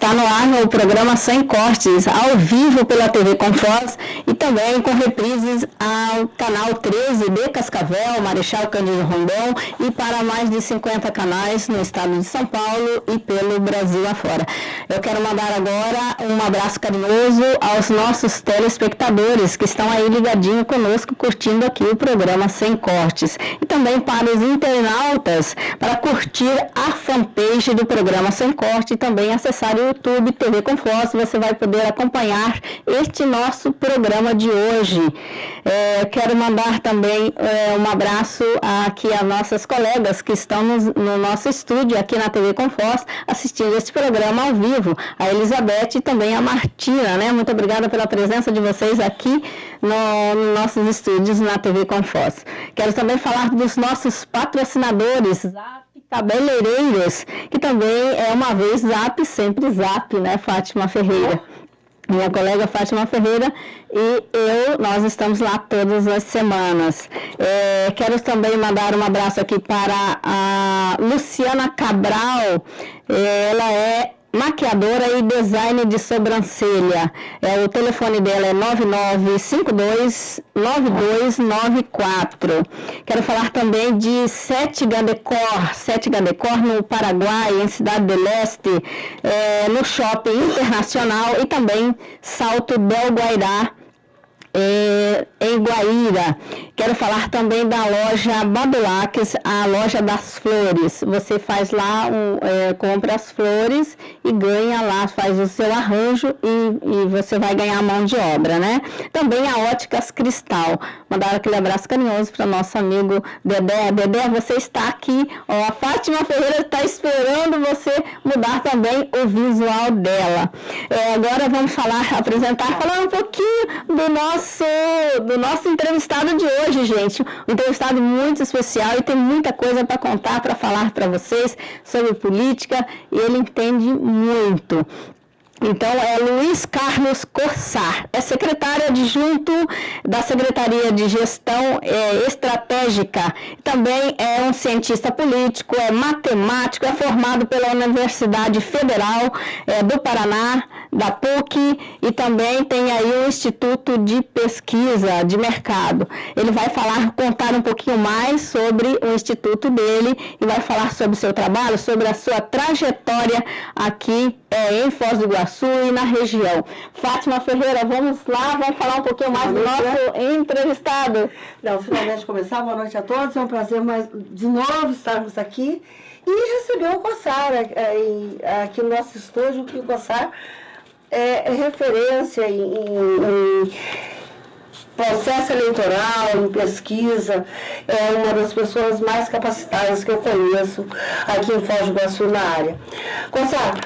Está no ar o programa Sem Cortes, ao vivo pela TV Confós e também com reprises ao canal 13 de Cascavel, Marechal Cândido Rondon e para mais de 50 canais no estado de São Paulo e pelo Brasil afora. Eu quero mandar agora um abraço carinhoso aos nossos telespectadores que estão aí ligadinho conosco, curtindo aqui o programa Sem Cortes. E também para os internautas, para curtir a fanpage do programa Sem Corte e também acessar o YouTube TV Confós, você vai poder acompanhar este nosso programa de hoje. Quero mandar também um abraço aqui a nossas colegas que estão no nosso estúdio aqui na TV Confós assistindo este programa ao vivo, a Elizabeth e também a Martina, né? Muito obrigada pela presença de vocês aqui nos nossos estúdios na TV Confós. Quero também falar dos nossos patrocinadores, cabeleireiros, que também é uma vez Zap, sempre Zap, né, Fátima Ferreira? Minha colega Fátima Ferreira e nós estamos lá todas as semanas. Quero também mandar um abraço aqui para a Luciana Cabral, ela é maquiadora e design de sobrancelha. O telefone dela é 99529294. Quero falar também de Sete Decor no Paraguai, em Cidade del Este, no Shopping Internacional e também Salto del Guairá, em Guaíra. Quero falar também da loja Badulaques, a loja das flores. Você faz lá, compra as flores e ganha lá, faz o seu arranjo e você vai ganhar a mão de obra, né? Também a Óticas Cristal. Mandar aquele abraço carinhoso para nosso amigo Dedé. Dedé, você está aqui. A Fátima Ferreira está esperando você mudar também o visual dela. Agora vamos falar um pouquinho do nosso entrevistado de hoje, gente. Um entrevistado muito especial e tem muita coisa para contar, para falar para vocês sobre política e ele entende muito. Então, é Luiz Carlos Corsar, é secretário adjunto da Secretaria de Gestão Estratégica, também é um cientista político, é matemático, é formado pela Universidade Federal do Paraná, da PUC, e também tem aí o Instituto de Pesquisa de Mercado. Ele vai contar um pouquinho mais sobre o instituto dele e vai falar sobre o seu trabalho, sobre a sua trajetória aqui em Foz do Iguaçu e na região. Fátima Ferreira, vamos lá, vamos falar um pouquinho mais do nosso entrevistado. Finalmente começar, boa noite a todos, é um prazer de novo estarmos aqui e receber o Corsar aqui no nosso estúdio, que o Corsar é referência em processo eleitoral, em pesquisa, é uma das pessoas mais capacitadas que eu conheço aqui em Foz do Iguaçu na área. Corsar,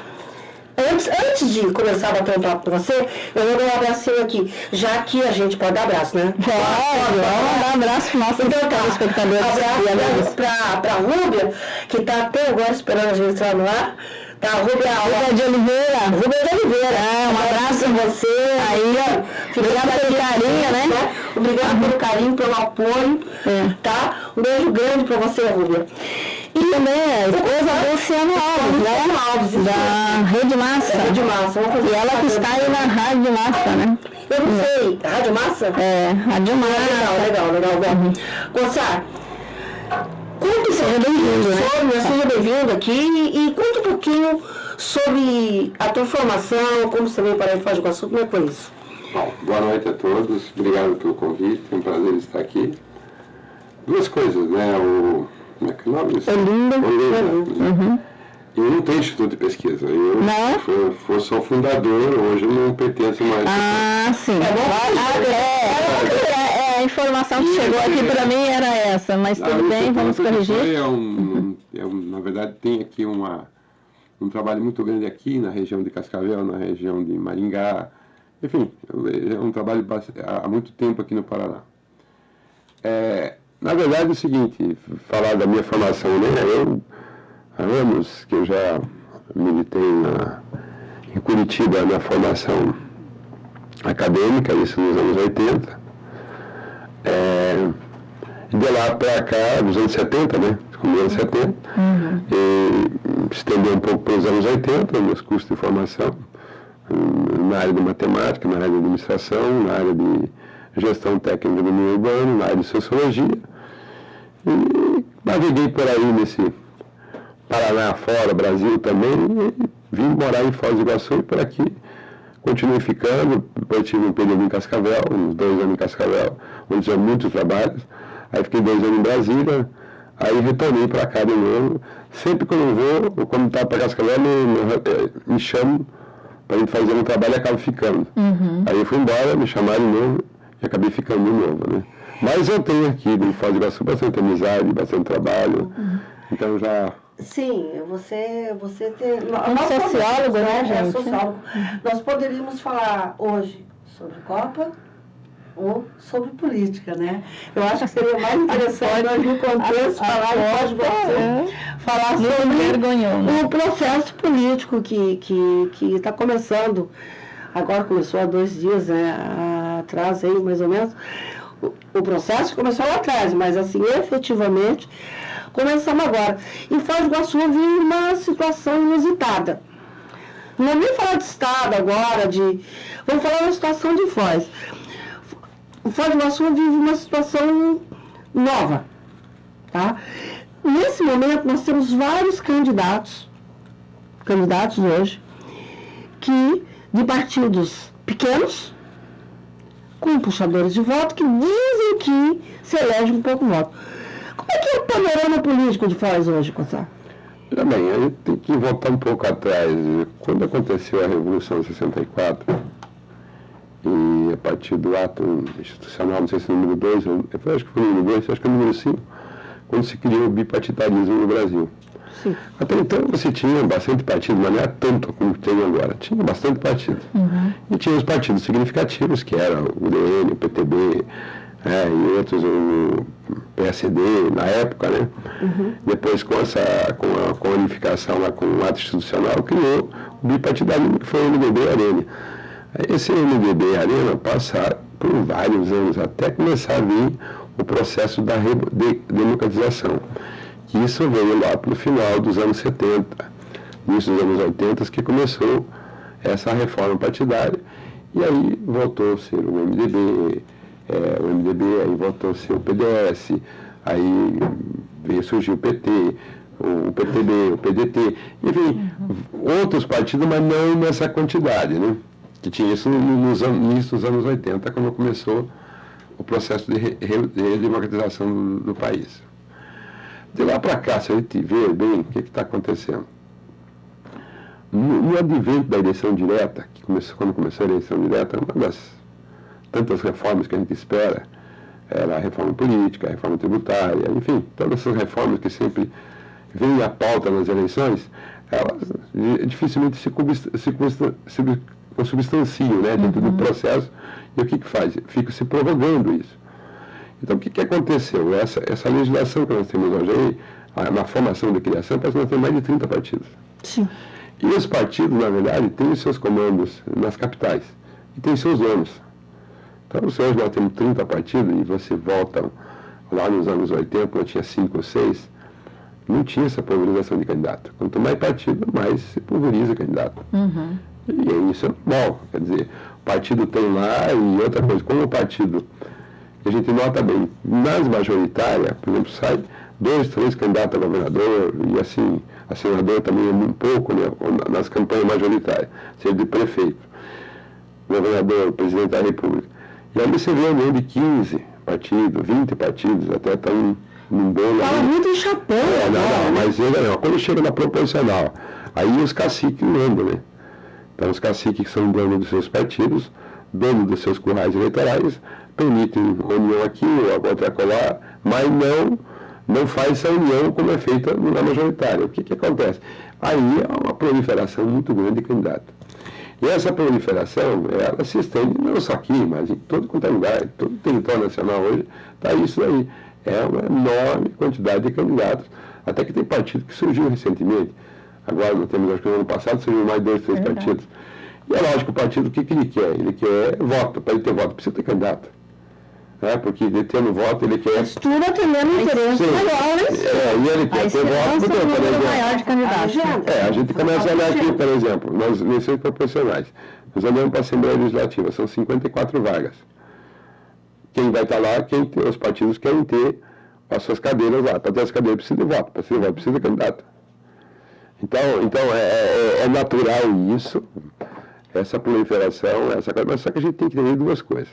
antes de começar a bater um papo com você, eu vou dar um abracinho aqui, já que a gente pode dar abraço, né? Vamos dar um abraço para os nossos telespectadores. Abraço para a Rúbia, que está até agora esperando a gente entrar no ar. Tá, Rúbia de Oliveira. Um abraço a você. Aí, obrigada pelo carinho, né? Obrigada pelo carinho, pelo apoio. Tá? Um beijo grande para você, Rúbia. E também a esposa do Luciano Alves, né? Da Rede Massa. E ela que está aí na Rádio Massa, né? Eu não sei. Rádio Massa? Rádio Massa. Legal. Corsar, conta seja bem-vindo, né? Seja bem-vindo aqui e conta um pouquinho sobre a tua formação, como você veio para Foz do Iguaçu, como é que foi isso? Bom, boa noite a todos, obrigado pelo convite, é um prazer estar aqui. Duas coisas, né? Como é que é o nome disso? Olinda. Uhum. Eu não tenho instituto de pesquisa, eu sou fundador, hoje eu não pertenço mais. Sim. A informação que chegou aqui para mim era essa, mas tudo bem, vamos corrigir. Na verdade, tem aqui um trabalho muito grande aqui na região de Cascavel, na região de Maringá, enfim, é um trabalho há muito tempo aqui no Paraná. Na verdade é o seguinte, falar da minha formação, né? Eu há anos que eu já militei em Curitiba na formação acadêmica, isso nos anos 80. De lá para cá, dos anos 70, né? Nos anos 70. estender um pouco para os anos 80, meus cursos de formação, na área de matemática, na área de administração, na área de gestão técnica do meio urbano, na área de sociologia. E naveguei por aí nesse Paraná fora, Brasil também, e vim morar em Foz do Iguaçu e por aqui continuei ficando. Depois tive um período em Cascavel, uns 2 anos em Cascavel, onde tinha muitos trabalhos. Aí fiquei 2 anos em Brasília, aí retornei para cá de novo. Sempre quando eu vou, quando estava para Cascavel, me chamam para a gente fazer um trabalho e acabo ficando. Aí eu fui embora, me chamaram de novo e acabei ficando de novo, né? Mas eu tenho aqui em Foz do Iguaçu bastante amizade, bastante trabalho, então já... Sim, você tem... sociólogo, né, gente? Sociólogo. Nós poderíamos falar hoje sobre Copa ou sobre política, né? Eu acho que seria mais interessante nós, no contexto, falar em Foz do Iguaçu, falar sobre o processo político que está começando. Agora começou há 2 dias, né, atrás aí, mais ou menos. O processo começou lá atrás, mas assim, efetivamente, começamos agora. E Foz do Iguaçu vive uma situação inusitada. Não vou nem falar de Estado agora, vamos falar da situação de Foz. Foz do Iguaçu vive uma situação nova, tá? Nesse momento, nós temos vários candidatos hoje, de partidos pequenos, com puxadores de voto, que dizem que se elege um pouco voto. Como é que é o panorama político de Foz hoje, Cossar? Também, a gente tem que voltar um pouco atrás. Quando aconteceu a Revolução de 64, e a partir do ato institucional, não sei se é o número 2, acho que foi o número 2, acho que é o número 5, quando se criou o bipartidarismo no Brasil. Sim. Até então você tinha bastante partido, mas não era tanto como tem agora. Tinha bastante partido. E tinha os partidos significativos, que eram o UDN, o PTB, e outros, o PSD, na época, né? Depois, com a unificação lá com o ato institucional, criou o bipartidarismo, que foi o MDB e a Arena. Esse MDB e a Arena passaram por vários anos, até começar a vir o processo da democratização. Que isso veio lá para o final dos anos 70, início dos anos 80, que começou essa reforma partidária. E aí voltou a ser o MDB, aí voltou a ser o PDS, aí surgiu o PT, o PTB, o PDT, enfim, outros partidos, mas não nessa quantidade, né? Que tinha isso no início dos anos 80, quando começou o processo de redemocratização do país. De lá para cá, se a gente vê bem o que está acontecendo. No advento da eleição direta, quando começou a eleição direta, uma das tantas reformas que a gente espera, era a reforma política, a reforma tributária, enfim, todas essas reformas que sempre vêm à pauta nas eleições, elas dificilmente se consubstanciam, né, dentro do processo. E o que faz? Fica se prorrogando isso. Então, o que aconteceu? Essa legislação que nós temos hoje aí, na formação de criação, parece que nós temos mais de 30 partidos. Sim. E os partidos, na verdade, têm os seus comandos nas capitais e têm seus donos. Então, se hoje nós temos 30 partidos e você volta lá nos anos 80, nós tinha 5 ou 6, não tinha essa pulverização de candidato. Quanto mais partido, mais se pulveriza candidato. E isso é normal. Quer dizer, o partido tem lá, e outra coisa, como o partido... A gente nota bem, nas majoritárias, por exemplo, sai 2, 3 candidatos a governador, e assim, a senador também é muito pouco, né, nas campanhas majoritárias, seja de prefeito, governador, presidente da República. E aí você vê a união de 15 partidos, 20 partidos, até está num bolo. Fala muito em chapéu. Mas quando chega na proporcional, aí os caciques mandam, né? Então os caciques que são donos dos seus partidos, donos dos seus currais eleitorais, permitem união aqui ou outra acolá, mas não faz essa união como é feita na majoritária. O que acontece? Aí há uma proliferação muito grande de candidatos. E essa proliferação, ela se estende não só aqui, mas em todo quanto é lugar, em todo o território nacional hoje, está isso aí. É uma enorme quantidade de candidatos. Até que tem partido que surgiu recentemente. Agora, nós temos, acho que no ano passado, surgiu mais 2, 3 partidos. E é lógico, o partido, o que ele quer? Ele quer voto. Para ele ter voto, precisa ter candidato. né? Porque ele tendo voto, ele quer... Tudo atendendo o interesse maior, e ele quer ter voto, porque, por exemplo... maior de candidatos. A gente começa a olhar aqui, por exemplo, nas eleições proporcionais. Nós olhamos para a Assembleia Legislativa, são 54 vagas. Quem vai estar lá, os partidos querem ter as suas cadeiras lá. Para ter as cadeiras precisa de voto, para ter voto precisa de candidato. Então é natural isso, essa proliferação, essa coisa, mas só que a gente tem que entender duas coisas.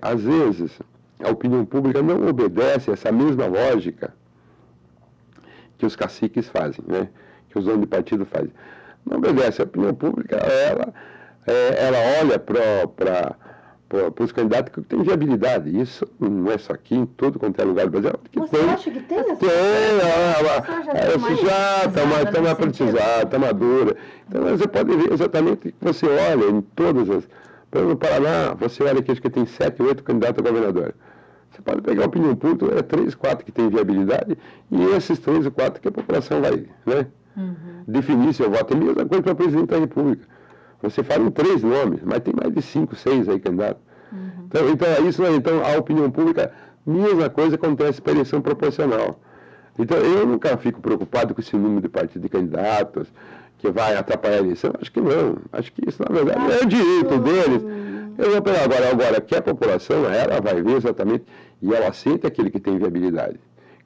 Às vezes, a opinião pública não obedece a essa mesma lógica que os caciques fazem, né? Que os donos de partido fazem. Não obedece. A opinião pública, ela olha para os candidatos que têm viabilidade. Isso não é só aqui, em todo quanto é lugar do Brasil. Você acha que tem essa? Tem, já está mais politizada, está madura. Então você pode ver exatamente que você olha em todas as... Por exemplo, no Paraná, você olha aqui, acho que tem 7, 8 candidatos a governador. Você pode pegar a opinião pública, 3, 4 que têm viabilidade, e esses 3 ou 4 que a população vai, né, definir seu voto. É a mesma coisa para presidente da República. Você fala em 3 nomes, mas tem mais de 5, 6 aí candidatos. Então, a opinião pública, mesma coisa acontece para a eleição proporcional. Então, eu nunca fico preocupado com esse número de partidos de candidatos, que vai atrapalhar a eleição. Acho que não. Acho que isso, na verdade, é o direito deles. Eu vou pegar agora, que a população, ela vai ver exatamente, e ela aceita aquele que tem viabilidade.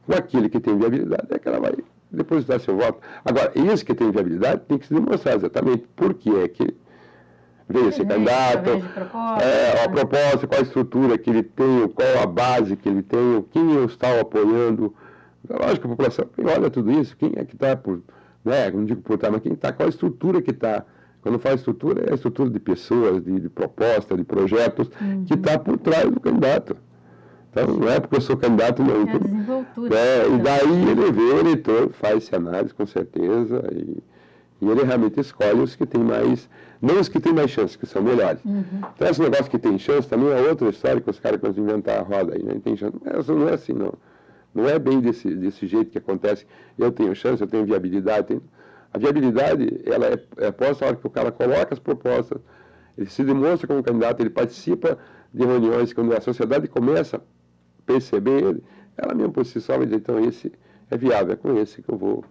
Com aquele que tem viabilidade, é que ela vai depositar seu voto. Agora, esse que tem viabilidade tem que se demonstrar exatamente por que é que veio esse candidato, a proposta, qual a estrutura que ele tem, qual a base que ele tem, quem eu estou apoiando. Lógico que a população olha tudo isso, quem é que está por... não digo por trás, mas quem está, qual a estrutura que está. Quando fala estrutura, é a estrutura de pessoas, de proposta, de projetos, que está por trás do candidato. Então, não é porque eu sou candidato, não. É a desenvoltura. E daí ele vê, o eleitor faz essa análise, com certeza, e ele realmente escolhe os que têm mais, não os que têm mais chance, que são melhores. Então, esse negócio que tem chance também é outra história, que os caras que inventar a roda aí, né? Tem chance. Não é assim, não. Não é bem desse jeito que acontece. Eu tenho chance, eu tenho viabilidade. A viabilidade, ela é posta na hora que o cara coloca as propostas, ele se demonstra como candidato, ele participa de reuniões, quando a sociedade começa a perceber ele, ela mesmo por si só vai dizer, então esse é viável, é com esse que eu vou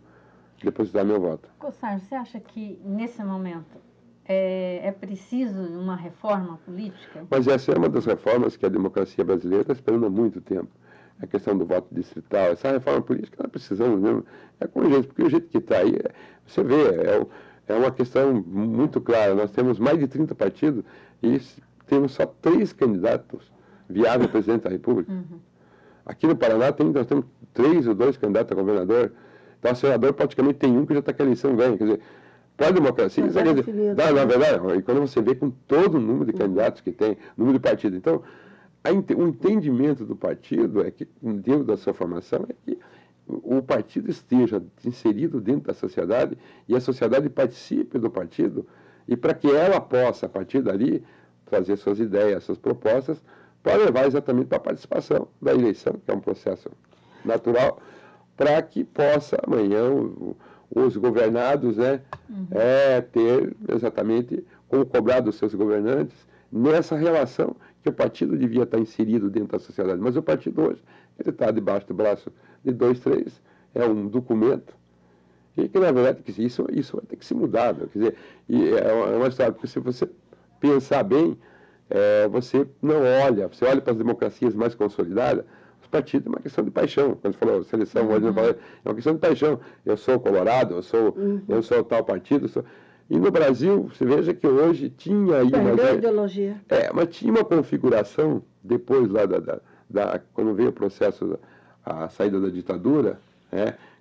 depositar meu voto. Cossar, você acha que, nesse momento, é preciso uma reforma política? Mas essa é uma das reformas que a democracia brasileira está esperando há muito tempo. A questão do voto distrital, essa reforma política, nós precisamos mesmo, é com jeito, porque o jeito que está aí, você vê, é uma questão muito clara. Nós temos mais de 30 partidos e temos só 3 candidatos viáveis a presidente da República. Aqui no Paraná nós temos 3 ou 2 candidatos a governador. Então, o senador praticamente tem um que já está com a eleição ganha. Quer dizer, para a democracia, isso quer dizer, na verdade, e quando você vê com todo o número de candidatos que tem, número de partidos, então, o entendimento do partido é que, dentro da sua formação, é que o partido esteja inserido dentro da sociedade e a sociedade participe do partido, e para que ela possa, a partir dali, trazer suas ideias, suas propostas, para levar exatamente para a participação da eleição, que é um processo natural, para que possa amanhã os governados, né, ter exatamente como cobrar dos seus governantes nessa relação que o partido devia estar inserido dentro da sociedade. Mas o partido hoje, ele está debaixo do braço de 2, 3, é um documento, e que na verdade isso vai ter que ser mudado. Quer dizer, e é uma história, porque se você pensar bem, você não olha, você olha para as democracias mais consolidadas, os partidos é uma questão de paixão. Quando você falou seleção, hoje é uma questão de paixão. Eu sou colorado, eu sou tal partido, E no Brasil, você veja que hoje tinha aí uma ideologia. Mas tinha uma configuração, depois lá quando veio o processo, a saída da ditadura,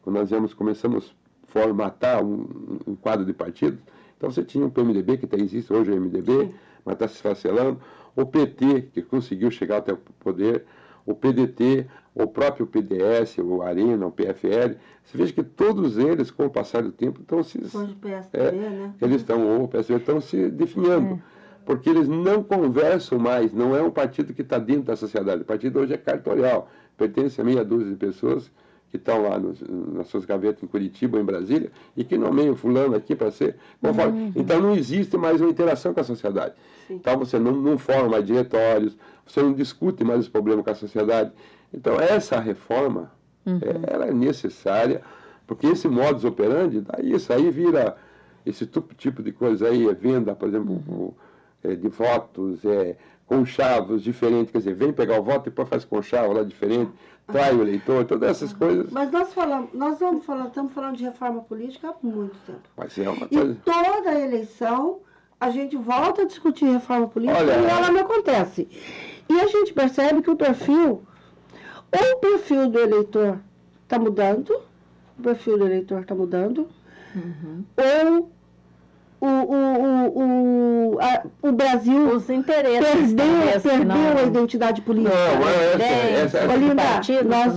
quando nós começamos a formatar um quadro de partidos. Então você tinha o PMDB, que até existe hoje, o MDB, sim, mas está se esfacelando, o PT, que conseguiu chegar até o poder, o PDT, o próprio PDS, o Arena, o PFL. Você veja que todos eles, com o passar do tempo, estão se... Hoje o PSDB, né? Eles estão se definhando, porque eles não conversam mais, não é um partido que está dentro da sociedade. O partido hoje é cartorial, pertence a meia dúzia de pessoas que estão lá nas suas gavetas em Curitiba ou em Brasília, e que nomeiam fulano aqui para ser conforme. Então não existe mais uma interação com a sociedade. Sim. Então você não forma mais diretórios, você não discute mais os problemas com a sociedade. Então essa reforma, ela é necessária, porque esse modus operandi, daí isso aí vira esse tipo de coisa aí, venda, por exemplo, de votos, conchavos diferentes, quer dizer, vem pegar o voto e depois faz conchavo lá diferente, trai o eleitor, todas essas coisas. Mas estamos falando de reforma política há muito tempo. Mas é uma coisa... E toda eleição a gente volta a discutir reforma política. Olha, e ela não acontece. E a gente percebe que o perfil do eleitor está mudando, ou o Brasil os interesses perdeu a identidade política. Não, Olinda,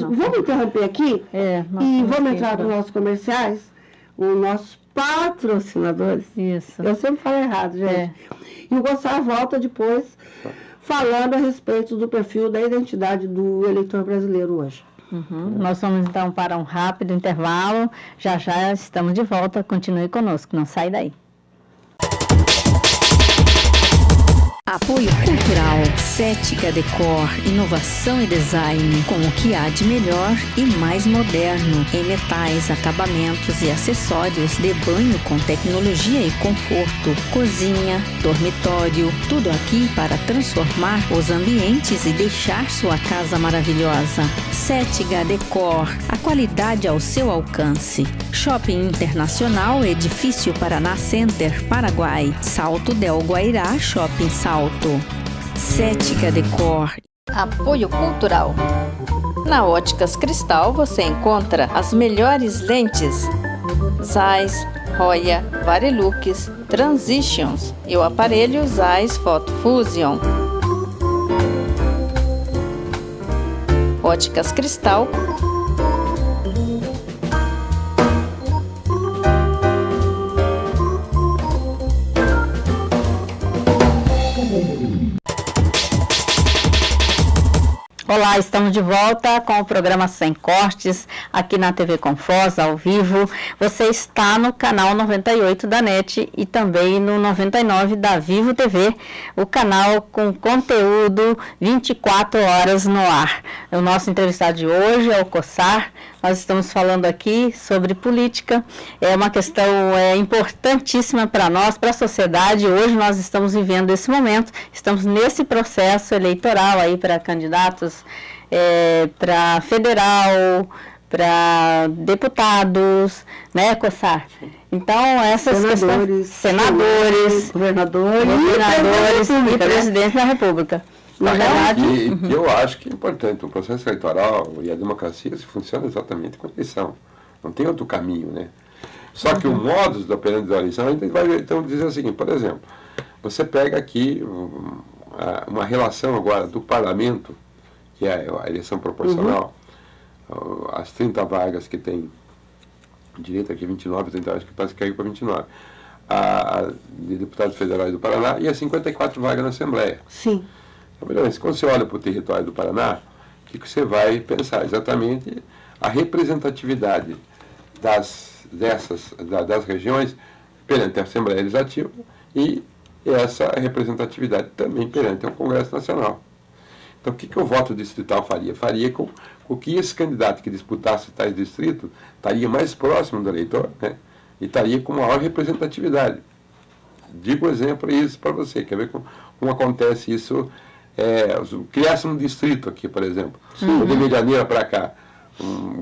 vamos interromper aqui e vamos entrar nos nossos comerciais, os nossos patrocinadores. Isso. Eu sempre falo errado, gente. E o Gonçalo volta depois falando a respeito do perfil da identidade do eleitor brasileiro hoje. Nós vamos então para um rápido intervalo. Já estamos de volta. Continue conosco, não sai daí. Apoio Cultural, Cética Decor, inovação e design, com o que há de melhor e mais moderno em metais, acabamentos e acessórios de banho com tecnologia e conforto, cozinha, dormitório, tudo aqui para transformar os ambientes e deixar sua casa maravilhosa. Cética Decor, a qualidade ao seu alcance. Shopping Internacional, Edifício Paraná Center, Paraguai, Salto del Guairá, Shopping Salto. Cética Decor. Apoio Cultural. Na Óticas Cristal você encontra as melhores lentes Zeiss, Roya, Varilux, Transitions e o aparelho Zeiss Photo Fusion. Óticas Cristal. Olá, estamos de volta com o programa Sem Cortes, aqui na TV Confoz, ao vivo. Você está no canal 98 da NET e também no 99 da Vivo TV, o canal com conteúdo 24 horas no ar. O nosso entrevistado de hoje é o Cossar. Nós estamos falando aqui sobre política, é uma questão importantíssima para nós, para a sociedade. Hoje nós estamos vivendo esse momento, estamos nesse processo eleitoral aí para candidatos, para federal, para deputados, né, Cossar? Então, essas senadores, governadores e presidente da República. Que eu acho que é importante. O processo eleitoral e a democracia se funciona exatamente com a eleição. Não tem outro caminho, né? Só que o modus da operandi da eleição, a gente vai então dizer o seguinte, por exemplo, você pega aqui uma relação agora do parlamento, que é a eleição proporcional, as 30 vagas que tem direito aqui, 29, 30 vagas que parece que caiu para 29, de deputados federais do Paraná, e as 54 vagas na Assembleia. Sim. Quando você olha para o território do Paraná, o que você vai pensar? Exatamente a representatividade das regiões perante a Assembleia Legislativa e essa representatividade também perante o Congresso Nacional. Então, o que o voto distrital faria? Faria com que esse candidato que disputasse tais distritos estaria mais próximo do eleitor, né? E estaria com maior representatividade. Digo exemplo isso para você, quer ver como acontece isso? Criasse um distrito aqui, por exemplo, de Medianeira para cá,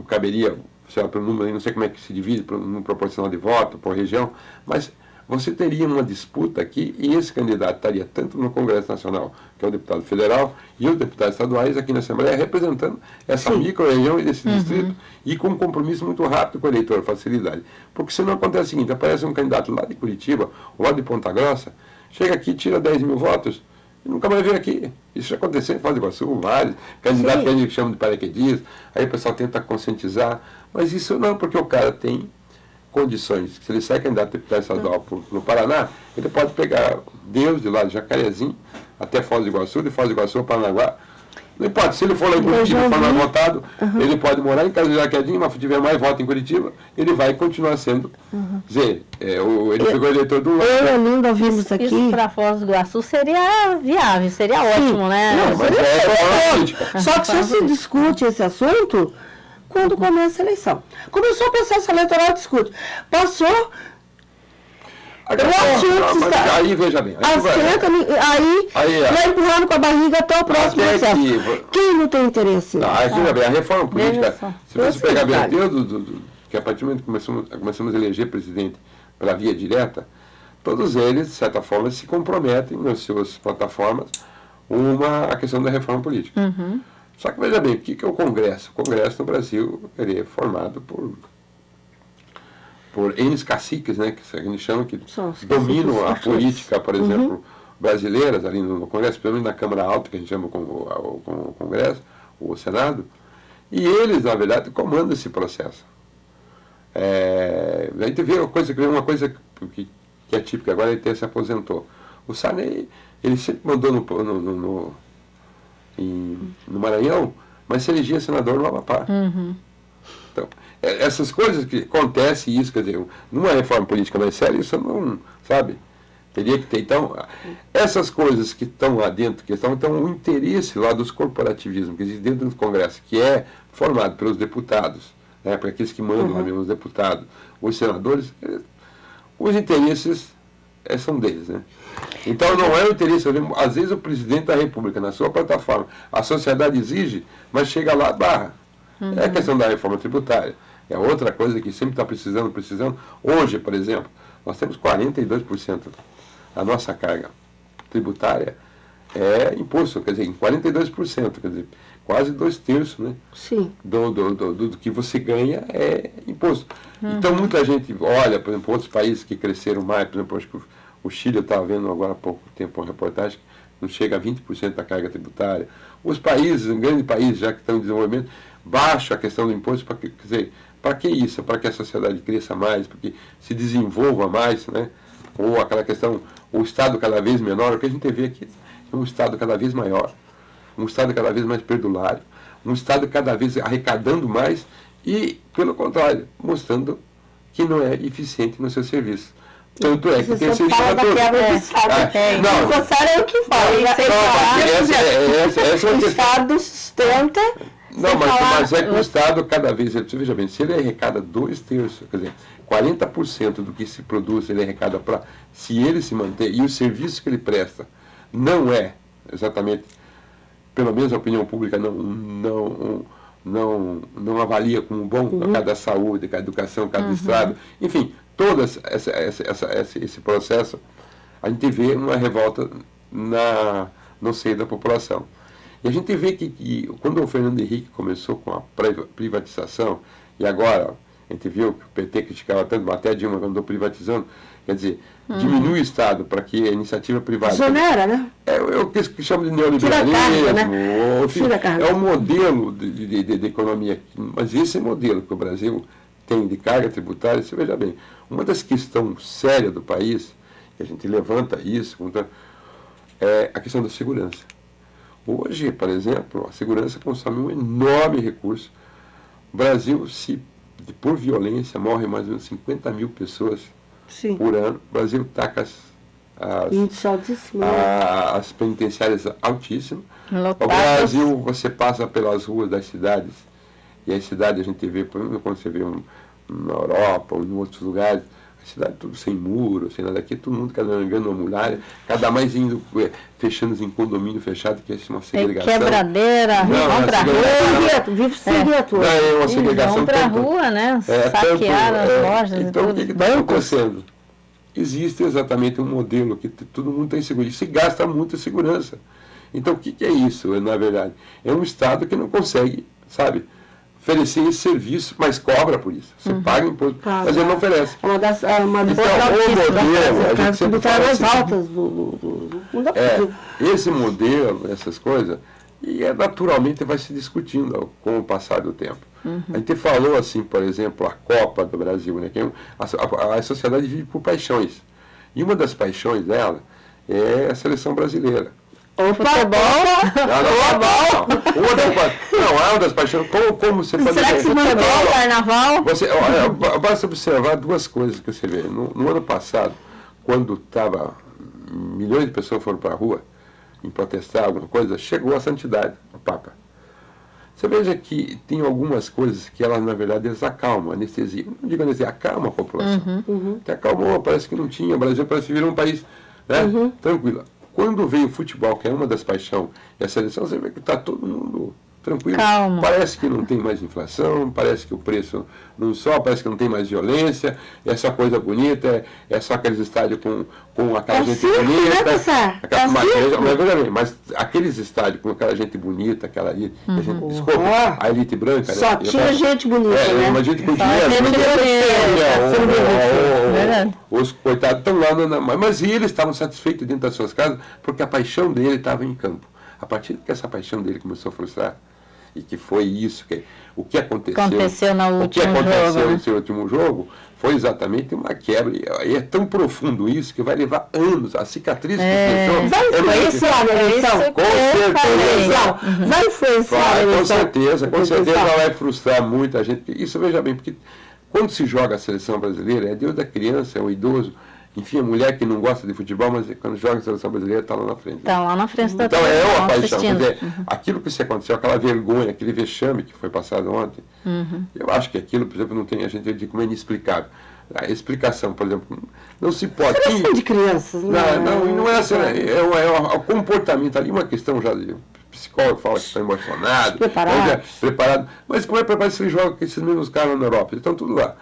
caberia, sei lá, pelo número, não sei como é que se divide, no proporcional de voto, por região, mas você teria uma disputa aqui e esse candidato estaria tanto no Congresso Nacional, que é o deputado federal, e os deputados estaduais aqui na Assembleia, representando essa micro-região e esse distrito, e com um compromisso muito rápido com o eleitor, facilidade. Porque senão acontece o seguinte, aparece um candidato lá de Curitiba, ou lá de Ponta Grossa, chega aqui, tira 10 mil votos, e nunca mais vem aqui. Isso já aconteceu em Foz do Iguaçu, vários candidatos que a gente chama de paraquedistas, aí o pessoal tenta conscientizar, mas isso não, porque o cara tem condições. Se ele sai candidato a deputado estadual no Paraná, ele pode pegar Deus de lá de Jacarezinho até Foz do Iguaçu, de Foz do Iguaçu a Paranaguá, Não importa, se ele for lá em Curitiba e for mais votado, ele pode morar em Casa de Jaquedinho, mas se tiver mais voto em Curitiba, ele vai continuar sendo. Quer dizer, ele pegou eleitor do Lula. Eu e a Linda ouvimos aqui. Isso para Foz do Iguaçu seria viável, seria ótimo, né? Não, mas é política. Só que só se discute esse assunto quando começa a eleição. Começou o processo eleitoral, discute. Passou. Aí, veja bem. Aí vai empurrando com a barriga até o próximo processo. Quem não tem interesse? Veja bem, a reforma política, se você pegar bem, que a partir do momento que começamos a eleger presidente pela via direta, todos eles, de certa forma, se comprometem nas suas plataformas a questão da reforma política. Só que, veja bem, o que é o Congresso? O Congresso no Brasil é formado por N caciques, né, que a gente chama, que dominam a política, por exemplo, brasileiras, ali no Congresso, pelo menos na Câmara Alta, que a gente chama o Congresso, o Senado, e eles, na verdade, comandam esse processo. A gente vê uma coisa que é típica, agora ele se aposentou. O Sarney, ele sempre mandou no Maranhão, mas se elegia senador no Amapá. Então, essas coisas que acontecem, isso, quer dizer, numa reforma política mais séria, isso não, sabe? Teria que ter. Então, essas coisas que estão lá dentro, então o interesse lá dos corporativismos que existe dentro do Congresso, que é formado pelos deputados, né, para aqueles que mandam lá mesmo, os deputados, os senadores, os interesses são deles, né? Então não é o interesse, às vezes o presidente da República, na sua plataforma, a sociedade exige, mas chega lá, barra. É a questão da reforma tributária. É outra coisa que sempre está precisando. Hoje, por exemplo, nós temos 42% da nossa carga tributária é imposto, quer dizer, em 42%, quer dizer, quase 2/3, né? Sim. Do que você ganha é imposto. Então muita gente olha, por exemplo, outros países que cresceram mais, por exemplo, acho que o Chile, eu estava vendo agora há pouco tempo uma reportagem, não chega a 20% da carga tributária. Os países, um grande país já que estão em desenvolvimento, baixa a questão do imposto, quer dizer, para que isso? Para que a sociedade cresça mais, para que se desenvolva mais, né? Ou aquela questão, o Estado cada vez menor, o que a gente vê aqui é um Estado cada vez maior, um Estado cada vez mais perdulário, um Estado cada vez arrecadando mais e, pelo contrário, mostrando que não é eficiente no seu serviço. Tanto é que tem serviço para todos. Não, o Cossar é o que fala. O Estado sustenta. Não, mas é que o Estado cada vez, veja bem, se ele arrecada 2/3, quer dizer, 40% do que se produz ele arrecada para, se ele se manter, e o serviço que ele presta não é exatamente, pelo menos a opinião pública não avalia como bom, cada saúde, cada educação, cada estrada, enfim, todo esse processo, a gente vê uma revolta no seio da população. E a gente vê que quando o Fernando Henrique começou com a privatização, e agora a gente viu que o PT criticava tanto, até a Dilma quando andou privatizando, quer dizer, diminui o Estado para que a iniciativa privada... Exonera, né? É o que chama de neoliberalismo, né? Enfim, é um modelo de economia. Mas esse modelo que o Brasil tem de carga tributária, você veja bem, uma das questões sérias do país, e a gente levanta isso, é a questão da segurança. Hoje, por exemplo, a segurança consome um enorme recurso. O Brasil, por violência, morre mais ou menos 50 mil pessoas por ano. O Brasil está com as penitenciárias altíssimas. O Brasil, você passa pelas ruas das cidades, e as cidades a gente vê, por exemplo, quando você vê na Europa ou em outros lugares, a cidade tudo sem muro, sem nada aqui, todo mundo cada ganhando uma muralha, cada mais indo fechando em condomínio fechado, que é uma segregação. Quebradeira, vão pra rua. Vive sem gueto. É uma segregação. Vão pra rua, né? Saquear as lojas então, e tudo. O que está acontecendo? Existe exatamente um modelo que todo mundo tem segurança. Se gasta muita segurança. Então, o que é isso, na verdade? É um Estado que não consegue, sabe, oferecer esse serviço, mas cobra por isso. Você paga imposto, mas ele não oferece. É uma das então, o modelo, a gente sempre fala mais assim, altas do mundo. Esse modelo, essas coisas, e naturalmente vai se discutindo com o passar do tempo. A gente falou assim, por exemplo, a Copa do Brasil, né, que a sociedade vive por paixões. E uma das paixões dela é a seleção brasileira. Futebol. Não, é uma das paixões. Como você pode Será que se mantém o carnaval? Basta observar duas coisas que você vê. No ano passado, quando milhões de pessoas foram para a rua em protestar alguma coisa, chegou a santidade, o Papa. Você veja que tem algumas coisas que elas, na verdade, eles acalmam, anestesia. Não digo anestesia, acalma a população. Que acalmou, parece que não tinha. O Brasil parece que virou um país, né, tranquilo. Quando veio o futebol, que é uma das paixões, e a seleção, você vê que está todo mundo tranquilo. Calma. Parece que não tem mais inflação, parece que o preço não sobe, parece que não tem mais violência, é só coisa bonita, é só aqueles estádios com aquela gente bonita. Mas aqueles estádios com aquela gente bonita, aquela gente, desculpa, a elite branca. Só tinha gente bonita, né? Uma gente com dinheiro. Os coitados estão lá, mas eles estavam satisfeitos dentro das suas casas, porque a paixão dele estava em campo. A partir que essa paixão dele começou a frustrar, e que foi isso, o que aconteceu nesse último jogo, foi exatamente uma quebra. E é tão profundo isso que vai levar anos. A cicatriz que deixou... Vai influenciar a eleição? Vai influenciar a eleição? Com certeza ela vai frustrar muita gente. Isso, veja bem, porque quando se joga a seleção brasileira, é Deus da criança, é o idoso, enfim, a mulher que não gosta de futebol, mas quando joga a seleção brasileira está lá na frente. Está lá na frente da Então é uma paixão. Quer dizer, aquilo que se aconteceu, aquela vergonha, aquele vexame que foi passado ontem, eu acho que aquilo, por exemplo, não tem, a gente diz como é inexplicável. A explicação, por exemplo, não se pode... Seleção de crianças, não é assim, é o comportamento ali, uma questão já de... O psicólogo fala que está emocionado, preparado. Mas como é preparado se ele joga com esses mesmos caras na Europa? Estão tudo lá.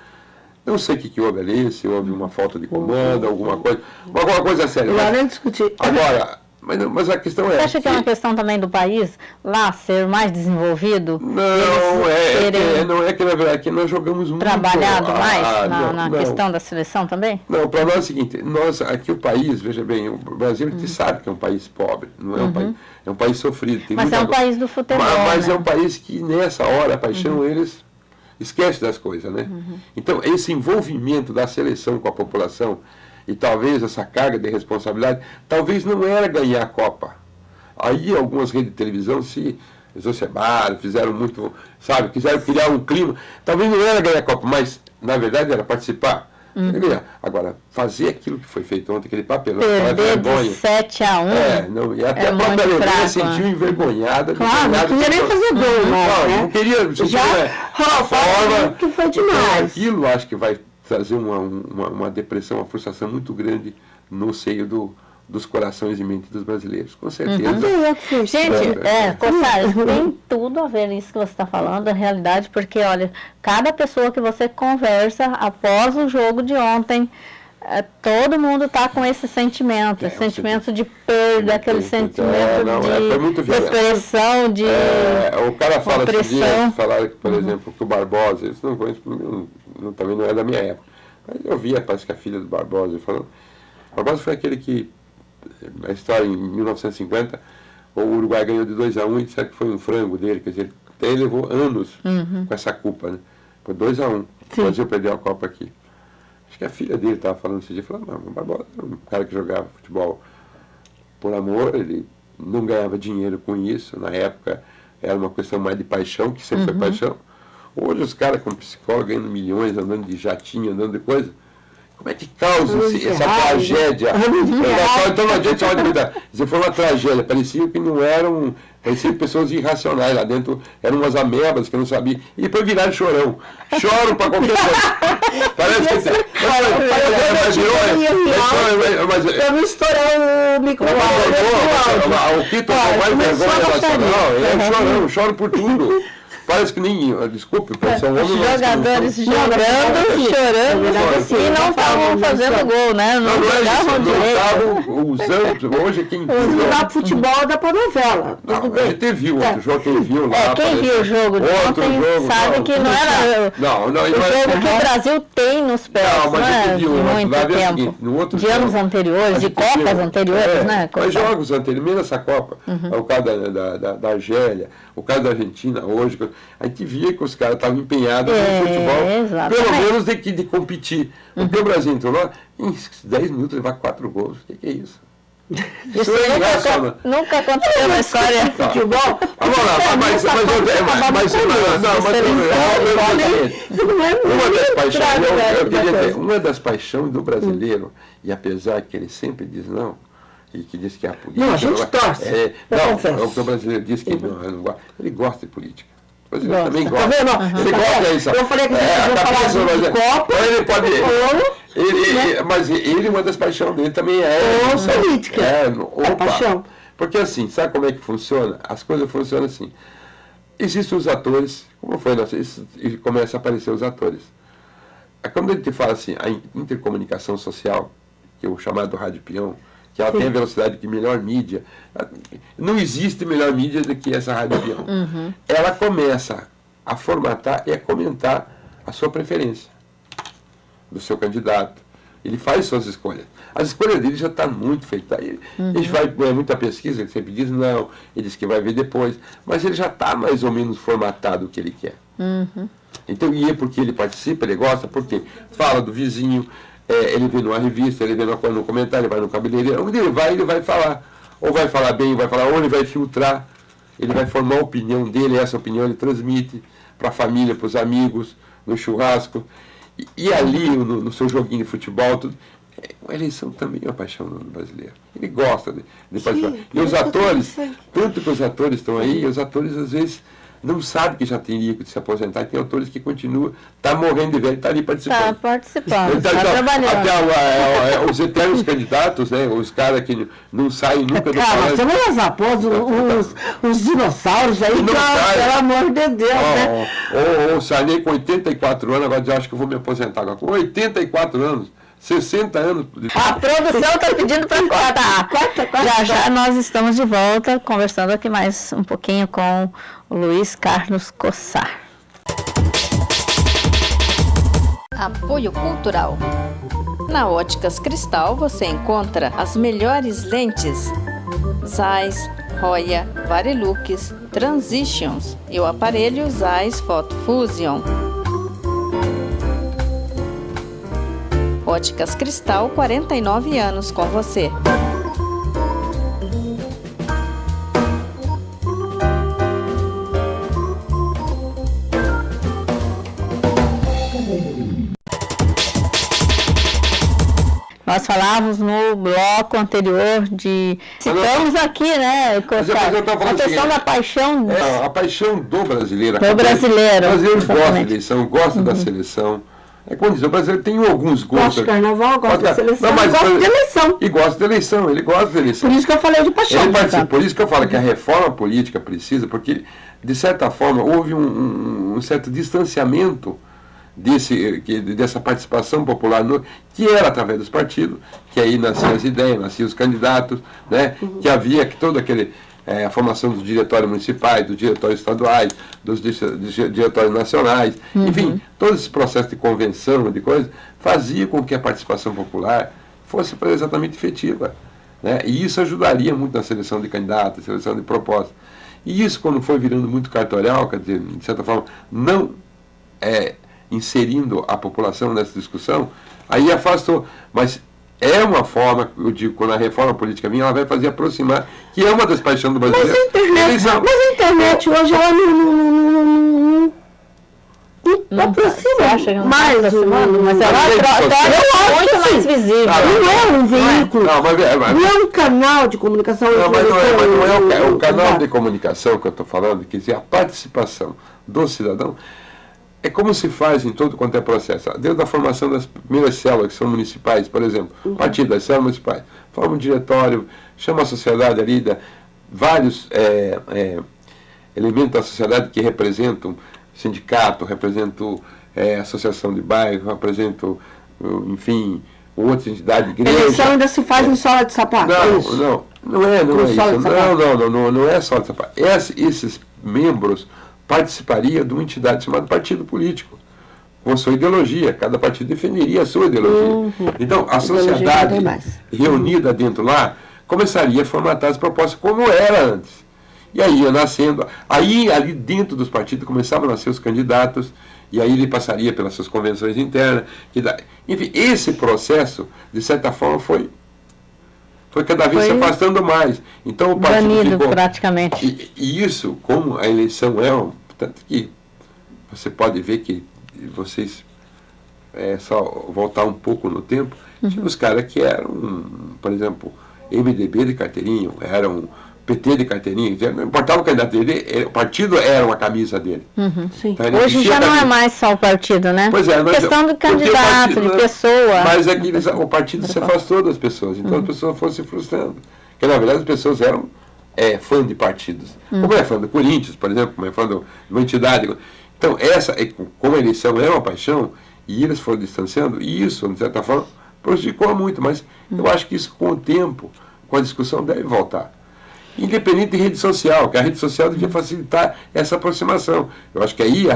Não sei o que houve ali, se houve uma falta de comando, alguma coisa séria. Não, nem discutir. Agora, mas a questão é... Você acha que é uma questão também do país lá ser mais desenvolvido? Não é que na verdade que nós jogamos muito... Trabalhado mais na questão da seleção também? Não, para nós é o seguinte, aqui o país, veja bem, o Brasil a gente sabe que é um país pobre, não é um país, é um país sofrido. Mas é um país do futebol, mas é um país que nessa hora, a paixão, eles... esquece das coisas, né? Então, esse envolvimento da seleção com a população e talvez essa carga de responsabilidade, talvez não era ganhar a Copa. Aí algumas redes de televisão se exacerbaram, fizeram muito, sabe, quiseram criar um clima. Talvez não era ganhar a Copa, mas, na verdade, era participar. Agora, fazer aquilo que foi feito ontem, aquele papelão, aquela vergonha. 7-1. E até a própria Alemanha se sentiu envergonhada. Claro, não queria nem fazer gol, né? Não queria. Forma que foi demais. Aquilo acho que vai trazer uma depressão, uma frustração muito grande no seio dos corações e mentes dos brasileiros, com certeza. Gente, Cossar, tem tudo a ver isso que você está falando, a realidade, porque, olha, cada pessoa que você conversa após o jogo de ontem, todo mundo está com esse sentimento, sentimento de perda, aquele sentimento de depressão, de o cara fala pressão. Falaram que, por exemplo, que o Barbosa, isso não conheço, também não é da minha época, mas eu via, parece que a filha do Barbosa falando, o Barbosa foi aquele que, a história em 1950, o Uruguai ganhou de 2-1 e disseram que foi um frango dele, quer dizer, até ele levou anos com essa culpa, né? Foi 2-1, o Brasil perdeu a Copa aqui. Acho que a filha dele estava falando esse dia, falando, não, o Barbosa era um cara que jogava futebol por amor, ele não ganhava dinheiro com isso, na época era uma questão mais de paixão, que sempre foi paixão. Hoje os caras com psicólogo ganhando milhões, andando de jatinho, andando de coisa. Como é que causa essa tragédia? Então não adianta chamar de vida. Dizer, foi uma tragédia. Parecia que não eram. Pareciam pessoas irracionais lá dentro. Eram umas amebas que eu não sabia. E depois viraram chorão. Choram para qualquer coisa. Parece que. Eu vou estourar o microfone. O que tomou mais vergonha nacional é chorão. Choro por tudo. Parece que nem, desculpe, são homens... Os jogadores jogando, chorando, e não estavam fazendo gol, né? Não jogavam direito. Usando, hoje quem viu... O futebol da novela. A gente viu outro jogo, quem viu lá... Quem viu o jogo de ontem sabe que não era o jogo que o Brasil tem nos pés, né? De muito tempo. De anos anteriores, de Copas anteriores, né? Mas jogos anteriores, mesmo essa Copa, o caso da Argélia, o caso da Argentina hoje... A gente via que os caras estavam empenhados no futebol, pelo menos de competir. Porque o Brasil entrou lá, em 10 minutos levar 4 gols. O que é isso? Isso nunca aconteceu na história de futebol. Vamos lá, mas uma das paixões do brasileiro, e apesar que ele sempre diz não, e que diz que a política... Não, a gente torce. O brasileiro diz que ele gosta de política. O brasileiro também gosta. Ele gosta disso. Eu falei que a gente falar de Copa, ele pode... Mas ele, uma das paixões dele também é política. É paixão. Porque assim, sabe como é que funciona? As coisas funcionam assim. Existem os atores, como foi, e começa a aparecer os atores. Quando a gente fala assim, a intercomunicação social, que é o chamado rádio peão, que ela tem a velocidade de melhor mídia, não existe melhor mídia do que essa rádio peão. Ela começa a formatar e a comentar a sua preferência do seu candidato. Ele faz suas escolhas. As escolhas dele já estão muito feitas. Ele vai muita pesquisa, ele sempre diz não, ele diz que vai ver depois, mas ele já está mais ou menos formatado o que ele quer. Então, e é porque ele participa, ele gosta, porque fala do vizinho, ele vê numa revista, ele vê no comentário, ele vai no cabeleireiro, onde ele vai falar. Ou vai falar bem, ou ele vai filtrar, ele vai formar a opinião dele, essa opinião ele transmite para a família, para os amigos, no churrasco. E ali, no seu joguinho de futebol, tudo. A eleição também é uma paixão do brasileiro. Ele gosta de participar. E os atores, tanto que os atores estão aí, os atores às vezes não sabem que já teria que se aposentar. Tem atores que continuam, está morrendo de velho, está ali participando. Está participando, está trabalhando. Até os eternos candidatos, né, os caras que não saem nunca do palácio. Cara, nós após os dinossauros aí, pelo amor de Deus, né? O Sarney com 84 anos, agora eu acho que eu vou me aposentar agora. Com 84 anos. 60 anos. A produção está pedindo para cortar. Já nós estamos de volta, conversando aqui mais um pouquinho com o Luiz Carlos Cossar. Apoio Cultural. Na Óticas Cristal você encontra as melhores lentes Zeiss, Roya, Varilux, Transitions e o aparelho Zeiss Photo Fusion. Óticas Cristal, 49 anos com você. Nós falávamos no bloco anterior citamos aqui, né, a questão da paixão. A paixão do brasileiro. Do brasileiro. O brasileiro gosta da eleição, gosta da seleção. É como diz, o brasileiro tem alguns gostos. Gosta de carnaval, gosta de seleção, gosta de eleição. E gosta de eleição, ele gosta de eleição. Por isso que eu falei de paixão. Por isso que eu falo que a reforma política precisa, porque, de certa forma, houve um certo distanciamento dessa participação popular, que era através dos partidos, que aí nasciam as ideias, nasciam os candidatos, né? Que havia toda a formação dos diretórios municipais, dos diretórios estaduais, dos diretórios nacionais, enfim, todo esse processo de convenção, de coisas, fazia com que a participação popular fosse exatamente efetiva, né? E isso ajudaria muito na seleção de candidatos, seleção de propostas. E isso, quando foi virando muito cartorial, quer dizer, de certa forma, não inserindo a população nessa discussão, aí afastou. Mas é uma forma, eu digo, quando a reforma política vinha, ela vai fazer aproximar, que é uma das paixões do brasileiro. Mas a internet hoje, ela não aproxima mais, mas ela é muito mais visível. Não é um veículo, não é um canal de comunicação. Não, mas não é o canal de comunicação que eu estou falando, quer dizer, a participação do cidadão. É como se faz em todo quanto é processo. Desde a formação das primeiras células, que são municipais, por exemplo, partido das células municipais, forma um diretório, chama a sociedade ali, vários elementos da sociedade que representam sindicato, representam associação de bairro, representam, enfim, outra entidade, igreja. A eleição ainda se faz em sola de sapato? Não é isso. Não é sola de sapato. Esses membros participaria de uma entidade chamada partido político, com a sua ideologia, cada partido defenderia a sua ideologia. Então, a sociedade reunida dentro lá, começaria a formatar as propostas como era antes. E aí ia nascendo, aí ali dentro dos partidos começavam a nascer os candidatos, e aí ele passaria pelas suas convenções internas. Enfim, esse processo, de certa forma, foi foi cada vez se afastando mais. Então o partido banido ficou... praticamente. E isso, como a eleição tanto que você pode ver que vocês, só voltar um pouco no tempo, tinha os caras que eram, por exemplo, MDB de carteirinha, eram PT de carteirinha, não importava o candidato dele, o partido era uma camisa dele. Sim. Então, Hoje já não é mais só o partido, né? Pois é, questão do candidato, partido, de pessoa. Mas é que o partido se afastou das pessoas, então as pessoas foram se frustrando. Porque na verdade as pessoas eram fã de partidos. Como é fã do Corinthians, por exemplo, como é fã de uma entidade. Então, como a eleição é uma paixão, e eles foram distanciando, e isso, de certa forma, prejudicou muito, mas eu acho que isso, com o tempo, com a discussão, deve voltar. Independente de rede social, que a rede social devia facilitar essa aproximação. Eu acho que aí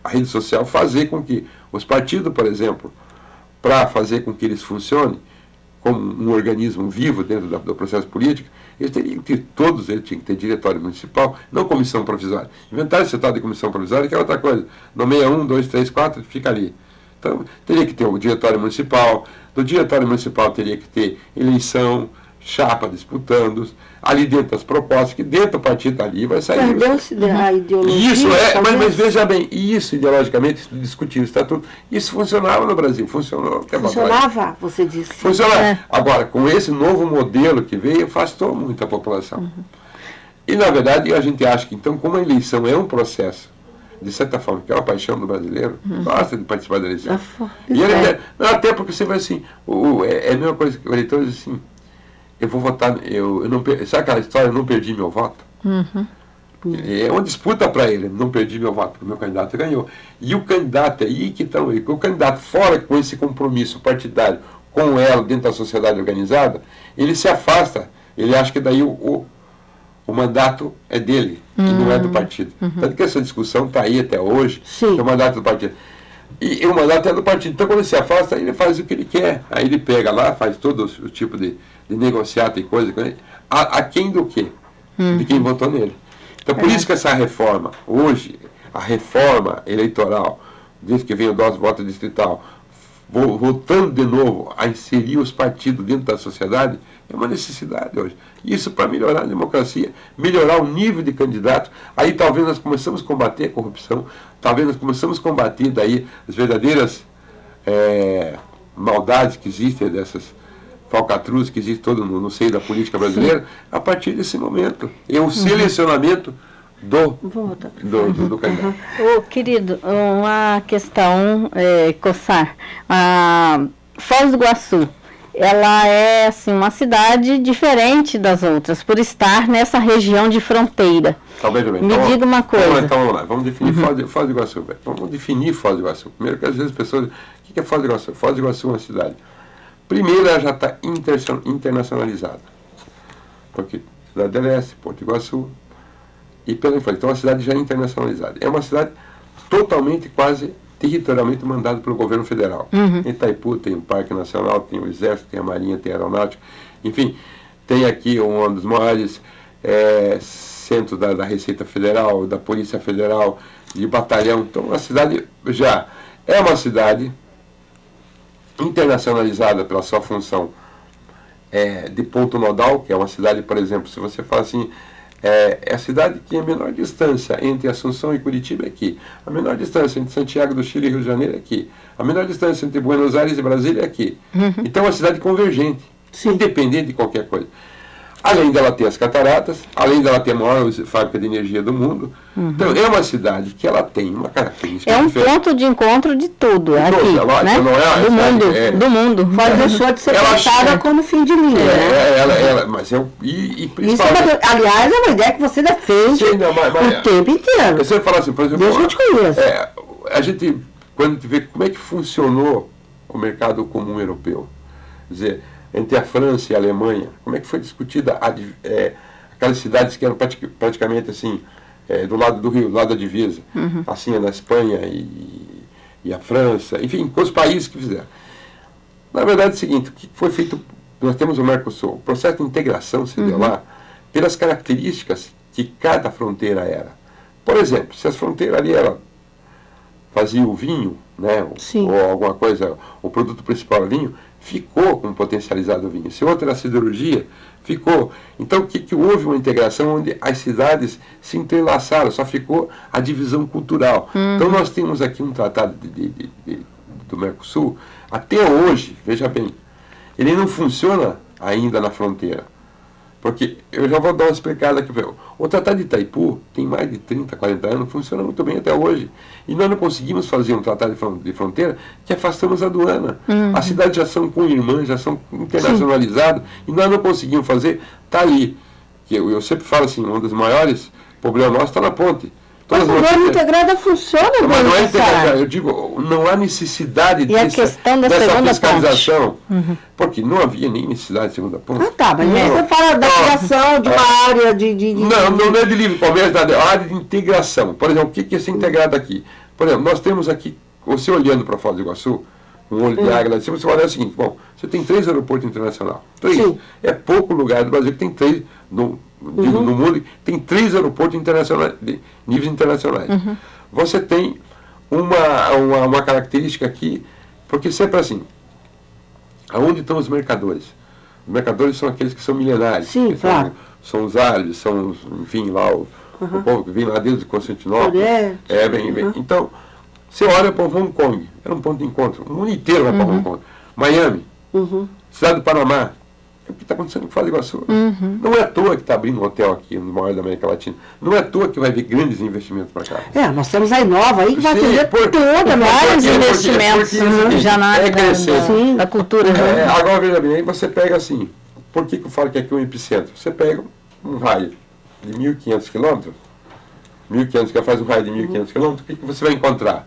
a rede social fazer com que os partidos, por exemplo, para fazer com que eles funcionem como um organismo vivo dentro do processo político, todos eles tinham que ter diretório municipal, não comissão provisória. Inventaram esse tal de comissão provisória, que é outra coisa. Nomeia 1, 2, 3, 4, fica ali. Então, teria que ter o diretório municipal, do diretório municipal teria que ter eleição, chapa disputando, ali dentro das propostas, que dentro do partido ali vai sair. Perdeu-se a ideologia. Isso mas veja bem, isso ideologicamente, discutir o estatuto, isso funcionava no Brasil, funcionou. Funcionava, você disse. Funcionava. Agora, com esse novo modelo que veio, afastou muito a população. E, na verdade, a gente acha que, então, como a eleição é um processo, de certa forma, que é uma paixão do brasileiro, gosta de participar da eleição. Até porque você vai assim, é a mesma coisa que o eleitor diz assim, eu vou votar, eu não sabe aquela história, eu não perdi meu voto? É uma disputa para ele, não perdi meu voto, porque o meu candidato ganhou. E o candidato aí que estão aí, o candidato fora com esse compromisso partidário com ela dentro da sociedade organizada, ele se afasta, ele acha que daí o mandato é dele, que não é do partido. Tanto que essa discussão está aí até hoje, que é o mandato do partido. E o mandato é do partido. Então, quando ele se afasta, ele faz o que ele quer. Aí ele pega lá, faz todo o tipo de negociar, tem coisa com ele. A quem do quê? De quem votou nele. Então, por isso que essa reforma, hoje, a reforma eleitoral, desde que vem o nosso voto distrital, voltando de novo a inserir os partidos dentro da sociedade, é uma necessidade hoje. Isso para melhorar a democracia, melhorar o nível de candidatos. Aí talvez nós começamos a combater a corrupção, talvez nós começamos a combater daí as verdadeiras maldades que existem, dessas falcatruas que existem todo no seio da política brasileira, a partir desse momento. É o selecionamento do candidato. Querido, uma questão, Cossar. Foz do Iguaçu, ela é assim, uma cidade diferente das outras, por estar nessa região de fronteira. Talvez bem. Me diga uma coisa. Então vamos lá, vamos definir Foz do Iguaçu. Vamos definir Foz do Iguaçu. Primeiro que às vezes as pessoas... O que é Foz do Iguaçu? Foz do Iguaçu é uma cidade. Primeiro, ela já está internacionalizada. Porque Cidade do Leste, Porto Iguaçu e pela infância. Então, a cidade já é internacionalizada. É uma cidade totalmente, quase territorialmente mandada pelo governo federal. Em Itaipu tem o Parque Nacional, tem o Exército, tem a Marinha, tem a Aeronáutica. Enfim, tem aqui um dos maiores centros da Receita Federal, da Polícia Federal, de batalhão. Então, a cidade já é uma cidade internacionalizada pela sua função de ponto nodal, que é uma cidade, por exemplo, se você fala assim, é a cidade que a menor distância entre Assunção e Curitiba é aqui, a menor distância entre Santiago do Chile e Rio de Janeiro é aqui, a menor distância entre Buenos Aires e Brasília é aqui. Então é uma cidade convergente, independente de qualquer coisa. Além dela ter as cataratas, além dela ter a maior fábrica de energia do mundo. Então, é uma cidade que ela tem uma característica diferente. Ponto de encontro de tudo aqui, né? Não do mundo. Mas deixou de ser pensada como fim de linha, né? Principalmente... Aliás, é uma ideia que você defende o tempo inteiro. Você fala assim, por exemplo... Deus não te conhece. A gente, quando a gente vê como é que funcionou o mercado comum europeu, quer dizer, entre a França e a Alemanha, como é que foi discutida aquelas cidades que eram praticamente assim, do lado do rio, do lado da divisa, assim, na Espanha e a França, enfim, com os países que fizeram. Na verdade é o seguinte, o que foi feito, nós temos o Mercosul, o processo de integração se deu lá, pelas características que cada fronteira era. Por exemplo, se as fronteiras ali faziam o vinho, né, ou alguma coisa, o produto principal era vinho, ficou como potencializado o vinho. Se outra era a siderurgia, ficou. Então, que houve uma integração onde as cidades se entrelaçaram, só ficou a divisão cultural. Então, nós temos aqui um tratado do Mercosul, até hoje, veja bem, ele não funciona ainda na fronteira. Porque eu já vou dar uma explicada aqui. O Tratado de Itaipu tem mais de 30, 40 anos, funciona muito bem até hoje. E nós não conseguimos fazer um tratado de fronteira que afastamos a aduana. As cidades já são co-irmãs, já são internacionalizadas, e nós não conseguimos fazer, está ali. Que eu sempre falo assim, um dos maiores problemas nossos está na ponte. Mas a aduana integrada funciona bem. Mas não é integrada, eu digo, não há necessidade dessa fiscalização. Porque não havia nem necessidade de segunda ponte. Tá, mas você fala da criação de uma área de... Não é de livre comércio, é a área de integração. Por exemplo, o que é ser integrado aqui? Por exemplo, nós temos aqui, você olhando para Foz do Iguaçu, um olho de água lá de cima, você vai olhar o seguinte, bom, você tem 3 aeroportos internacionais. 3. Sim. É pouco lugar do Brasil que tem 3, no mundo, tem 3 aeroportos internacionais, de níveis internacionais. Você tem uma característica aqui, porque sempre assim, aonde estão os mercadores? Os mercadores são aqueles que são milenários. Sim, claro. São os árabes, são, enfim, lá o povo que vem lá desde Constantinopla. Bem. Então, você olha para Hong Kong, era um ponto de encontro. O mundo inteiro vai para Hong Kong. Miami, cidade do Panamá. O que está acontecendo com Foz do Iguaçu? Não é à toa que está abrindo um hotel aqui no maior da América Latina. Não é à toa que vai vir grandes investimentos para cá. Nós temos a Inova aí que vai atender vários investimentos já na área da cultura. Agora, veja bem, aí você pega assim, por que eu falo que aqui é um epicentro? Você pega um raio de 1.500 quilômetros, que faz um raio de 1.500 quilômetros, o que você vai encontrar?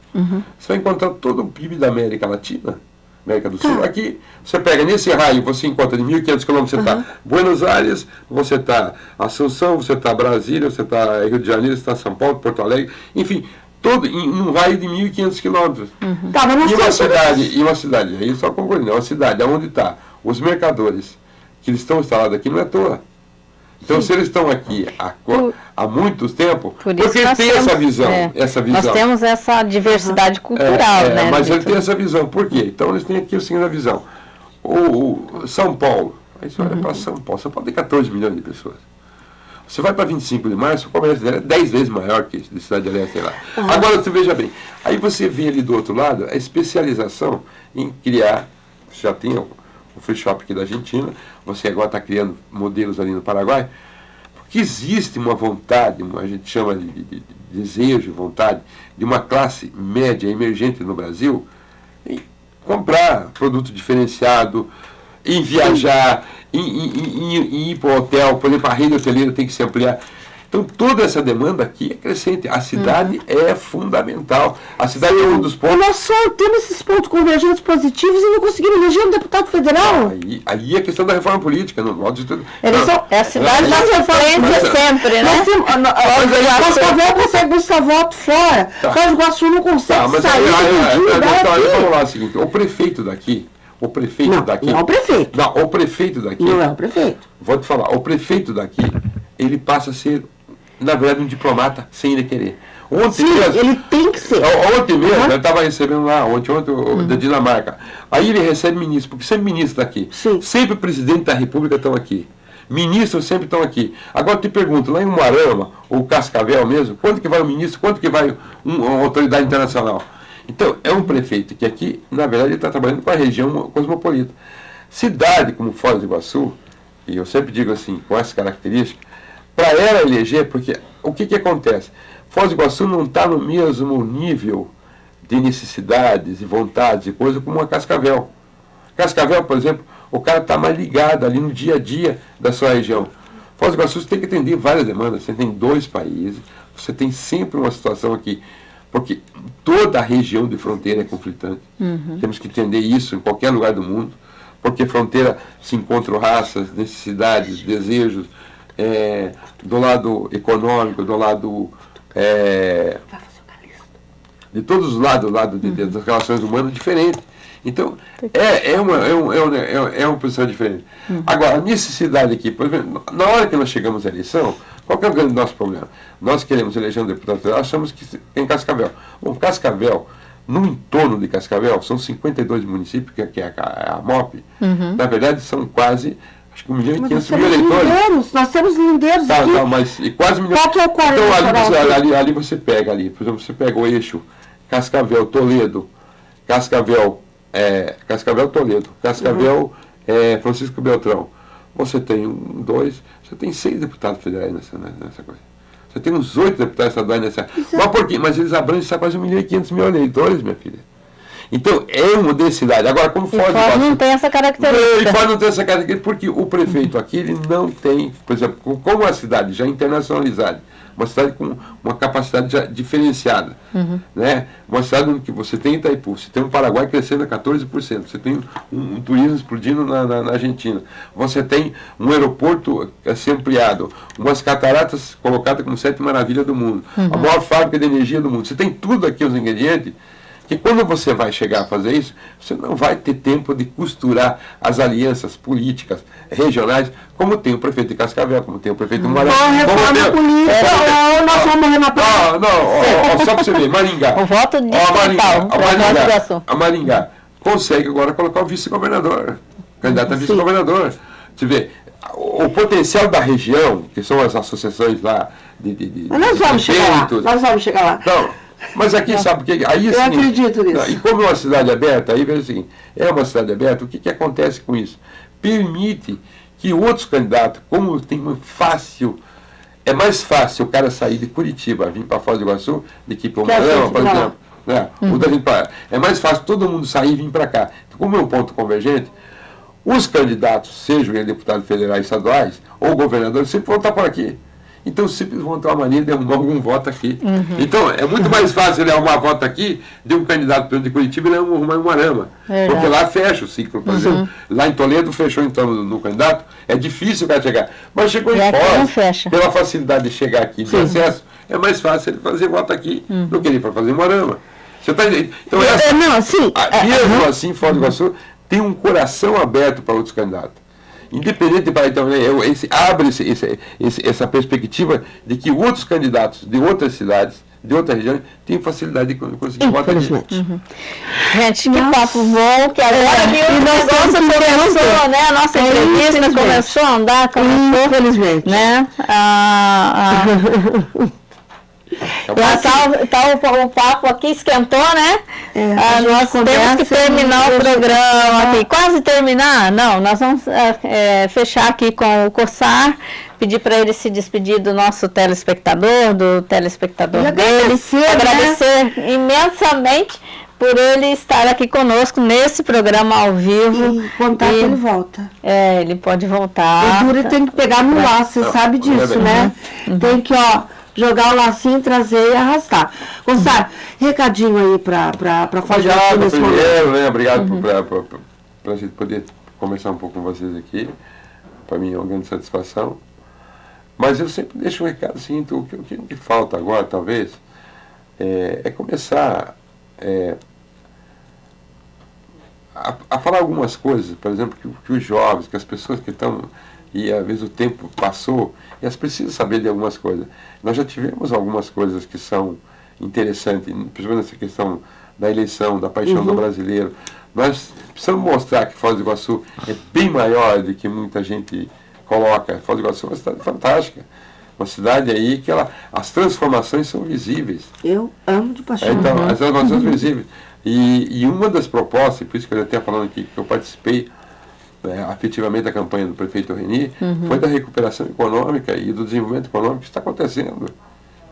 Você vai encontrar todo o PIB da América Latina, América do Sul. Aqui, você pega nesse raio, você encontra de 1.500 quilômetros, você está Buenos Aires, você está Assunção, você está Brasília, você está Rio de Janeiro, você está São Paulo, Porto Alegre, enfim, todo em um raio de 1.500 quilômetros. E uma cidade, aí só concluindo, é uma cidade onde está os mercadores que eles estão instalados aqui, não é à toa. Então, se eles estão aqui há muito tempo, porque ele tem essa visão. Nós temos essa diversidade cultural, né? Mas ele tem essa visão. Por quê? Então, eles têm aqui a seguinte visão. O São Paulo, aí você olha para São Paulo tem 14 milhões de pessoas. Você vai para 25 de março, o comércio dela é 10 vezes maior que esse de Cidade Alerta, sei lá. Agora, você veja bem, aí você vê ali do outro lado a especialização em criar, já tem o free shop aqui da Argentina, você agora está criando modelos ali no Paraguai, porque existe uma vontade, a gente chama de desejo, vontade, de uma classe média emergente no Brasil, em comprar produto diferenciado, em viajar, em ir para o hotel, por exemplo, a rede hoteleira tem que se ampliar. Então, toda essa demanda aqui é crescente. A cidade é fundamental. A cidade é um dos pontos... Nós só temos esses pontos convergentes positivos e não conseguimos eleger um deputado federal. Aí é questão da reforma política. É a cidade da referência sempre, né? Cascavel consegue buscar voto fora. Foz do Iguaçu não consegue sair. Vamos lá, é o seguinte. O prefeito daqui... Não é o prefeito. Não, o prefeito daqui... Não é o prefeito. Vou te falar. O prefeito daqui, ele passa a ser... na verdade, um diplomata sem ele querer. Ele tem que ser. Ontem mesmo, eu estava recebendo lá, ontem da Dinamarca. Aí ele recebe ministro, porque sempre ministro está aqui. Sempre o presidente da República estão aqui. Ministros sempre estão aqui. Agora eu te pergunto, lá em Umuarama, ou Cascavel mesmo, quanto que vai o ministro, quanto que vai uma autoridade internacional? Então, é um prefeito que aqui, na verdade, ele está trabalhando com a região cosmopolita. Cidade como Foz do Iguaçu, e eu sempre digo assim, com essa característica, para ela eleger, porque o que acontece? Foz do Iguaçu não está no mesmo nível de necessidades e vontades e coisas como a Cascavel. Cascavel, por exemplo, o cara está mais ligado ali no dia a dia da sua região. Foz do Iguaçu você tem que atender várias demandas, você tem 2 países, você tem sempre uma situação aqui, porque toda a região de fronteira é conflitante. Temos que entender isso em qualquer lugar do mundo, porque fronteira se encontram raças, necessidades, desejos, do lado econômico, do lado de todos os lados, das relações humanas diferentes. Então, é uma posição diferente. Agora, a necessidade aqui, por exemplo, na hora que nós chegamos à eleição, qual que é o grande nosso problema? Nós queremos eleger um deputado federal, achamos que tem Cascavel. Bom, Cascavel, no entorno de Cascavel, são 52 municípios, que é a MOP, na verdade são quase, acho que 1.500.000 eleitores. Nós temos lindeiros aqui. Mas e quase 1 milhão. Qual que é o quadro então ali você pega ali, por exemplo, você pega o eixo Cascavel, Toledo, Cascavel, Toledo, Cascavel, Francisco Beltrão. Você tem você tem 6 deputados federais nessa coisa. Você tem uns 8 deputados estaduais nessa. Mas por quê? Mas eles abrangem quase 1.500.000 eleitores, minha filha. Então, é uma densidade. Agora, como Foz do Iguaçu não tem essa característica. E Foz não tem essa característica porque o prefeito aqui, ele não tem, por exemplo, como uma cidade já internacionalizada, uma cidade com uma capacidade já diferenciada, né? Uma cidade onde você tem Itaipu, você tem um Paraguai crescendo a 14%, você tem um turismo explodindo na Argentina, você tem um aeroporto a ser ampliado, umas cataratas colocadas como 7ª maravilha do mundo, a maior fábrica de energia do mundo. Você tem tudo aqui, os ingredientes, que quando você vai chegar a fazer isso, você não vai ter tempo de costurar as alianças políticas regionais, como tem o prefeito de Cascavel, como tem o prefeito de Maringá. Reforma política, ou nós vamos morrer na praia. Não, só para você ver, Maringá. O voto distrital A Maringá consegue agora colocar o vice-governador, candidato a vice-governador. Você vê, o potencial da região, que são as associações lá Mas nós vamos chegar lá. Não. Mas aqui, sabe o que? Aí, eu acredito nisso. E como é uma cidade aberta, aí veja o seguinte, é uma cidade aberta, o que acontece com isso? Permite que outros candidatos, como tem é mais fácil o cara sair de Curitiba, vir para Foz do Iguaçu, do que para o Maranhão, por exemplo. Né? É mais fácil todo mundo sair e vir para cá. Então, como é um ponto convergente, os candidatos, sejam deputados federais, estaduais, ou governadores, sempre vão estar por aqui. Então, sempre vão ter uma maneira de arrumar algum voto aqui. Então, é muito mais fácil ele arrumar voto aqui de um candidato de Curitiba ele arrumar em Moarama. Porque lá fecha o ciclo, por exemplo. Lá em Toledo fechou, então, no candidato. É difícil o cara chegar. Mas chegou em Foz, pela facilidade de chegar aqui, de acesso, é mais fácil ele fazer voto aqui do que ele para fazer em Moarama. Você está entendendo? Então, mesmo assim, Foz do Iguaçu tem um coração aberto para outros candidatos. Independente para então, abre essa perspectiva de que outros candidatos de outras cidades, de outras regiões, têm facilidade de conseguir voto aqui. Gente, que papo bom, que agora o negócio começou, né? A nossa entrevista começou a andar, infelizmente. Né? O papo aqui esquentou, né? Nós temos que terminar o programa aqui. Quase terminar? Não, nós vamos fechar aqui com o Cossar, pedir para ele se despedir do nosso telespectador, dele. Agradecer imensamente por ele estar aqui conosco nesse programa ao vivo. E contar que ele volta. Ele pode voltar. O Duri tem que pegar no laço, você sabe disso, né? Tem que, jogar o lacinho, trazer e arrastar. Gonçalo, recadinho aí para fazer nesse primeiro, né? Obrigado para a gente poder conversar um pouco com vocês aqui. Para mim é uma grande satisfação. Mas eu sempre deixo um recado assim, o que falta agora, talvez, é começar a falar algumas coisas, por exemplo, que os jovens, que as pessoas que estão, e às vezes o tempo passou, e elas precisam saber de algumas coisas. Nós já tivemos algumas coisas que são interessantes, principalmente nessa questão da eleição, da paixão do brasileiro. Nós precisamos mostrar que Foz do Iguaçu é bem maior do que muita gente coloca. Foz do Iguaçu é uma cidade fantástica. Uma cidade aí que as transformações são visíveis. Eu amo de paixão. Então, as transformações são visíveis. E uma das propostas, por isso que eu já até falando aqui, que eu participei afetivamente da campanha do prefeito Reni, foi da recuperação econômica e do desenvolvimento econômico que está acontecendo.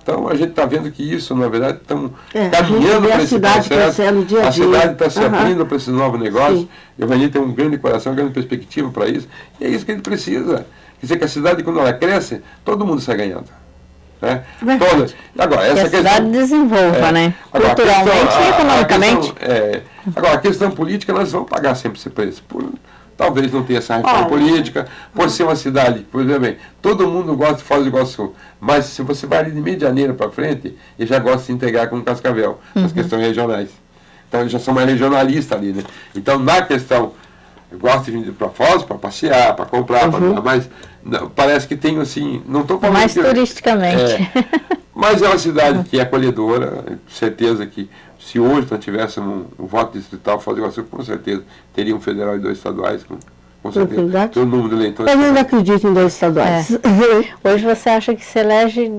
Então, a gente está vendo que isso, na verdade, estamos caminhando para esse processo. A cidade está se abrindo para esse novo negócio. E o Reni tem um grande coração, uma grande perspectiva para isso. E é isso que ele precisa. Quer dizer que a cidade, quando ela cresce, todo mundo sai ganhando. Né? Agora, essa que a cidade desenvolva, né? Culturalmente e economicamente. Agora, a questão política, nós vamos pagar sempre esse preço. Talvez não tenha essa reforma política, por ser uma cidade, por exemplo, todo mundo gosta de Foz do Iguaçu, mas se você vai ali de Meio de Janeiro para frente, ele já gosta de se integrar com Cascavel, nas questões regionais. Então, eles já são mais regionalistas ali, né? Então, na questão, eu gosto de vir para Foz para passear, para comprar, mas não, parece que tem assim, não estou falando mais turisticamente. Mas é uma cidade que é acolhedora, certeza que se hoje nós tivéssemos um voto distrital Foz do Iguaçu, com certeza teria um federal e 2 estaduais, com certeza. Tem um número de eleitores. Eu não acredito em 2 estaduais. Hoje você acha que se elege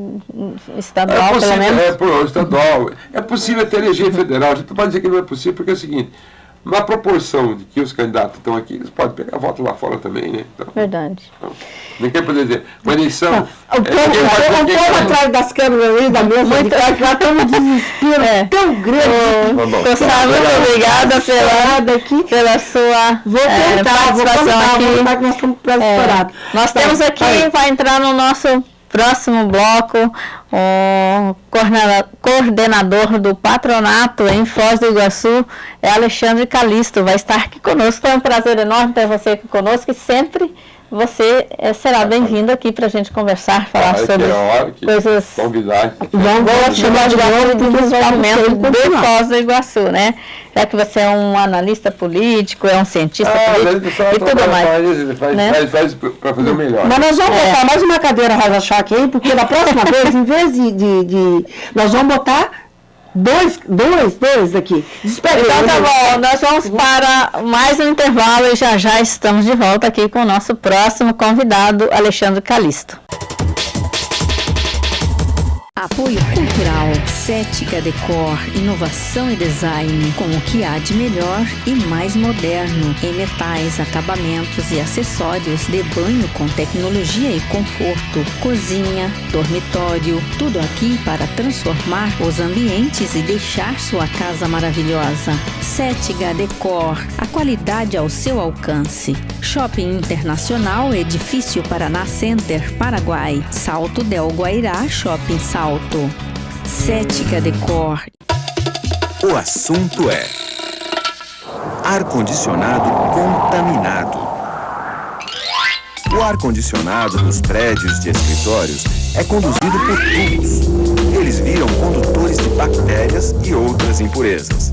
estadual, pelo menos? Por estadual. É possível até eleger federal. A gente não pode dizer que não é possível, porque é o seguinte, na proporção de que os candidatos estão aqui, eles podem pegar voto lá fora também, né? Então, Verdade. Ninguém pode dizer, uma eleição... O povo atrás das câmeras ali, da mesa de cá, já estão um desespero tão grande. Gustavo, muito obrigada pela sua participação aqui. Nós estamos estourados. Nós temos aqui, vai entrar no nosso próximo bloco, o coordenador do patronato em Foz do Iguaçu é Alexandre Calisto, vai estar aqui conosco. É um prazer enorme ter você aqui conosco e sempre você será bem-vindo aqui para a gente conversar, falar sobre coisas boas, chamar de desenvolvimento de Foz do Iguaçu, né? Já que você é um analista político, é um cientista político e tudo mais. Faz para fazer o melhor. Mas nós vamos botar mais uma cadeira rosa-choque aí, porque da próxima vez, em vez de nós vamos botar dois aqui. Então tá bom, nós vamos para mais um intervalo e já estamos de volta aqui com o nosso próximo convidado, Alexandre Calisto. Apoio Cultural, Cética Decor, inovação e design, com o que há de melhor e mais moderno em metais, acabamentos e acessórios de banho com tecnologia e conforto, cozinha, dormitório, tudo aqui para transformar os ambientes e deixar sua casa maravilhosa. Cética Decor, a qualidade ao seu alcance. Shopping Internacional, Edifício Paraná Center, Paraguai, Salto del Guairá, Shopping Salto. Cética Decor. O assunto é ar-condicionado contaminado. O ar-condicionado dos prédios de escritórios é conduzido por tubos. Eles viram condutores de bactérias e outras impurezas.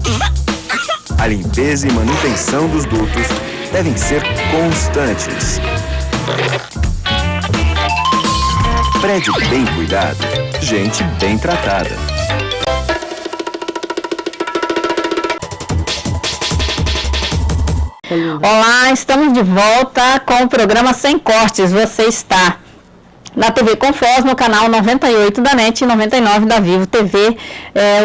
A limpeza e manutenção dos dutos devem ser constantes. Prédio bem cuidado, gente bem tratada. Olá, estamos de volta com o programa Sem Cortes. Você está na TV Com Foz, no canal 98 da NET e 99 da Vivo TV,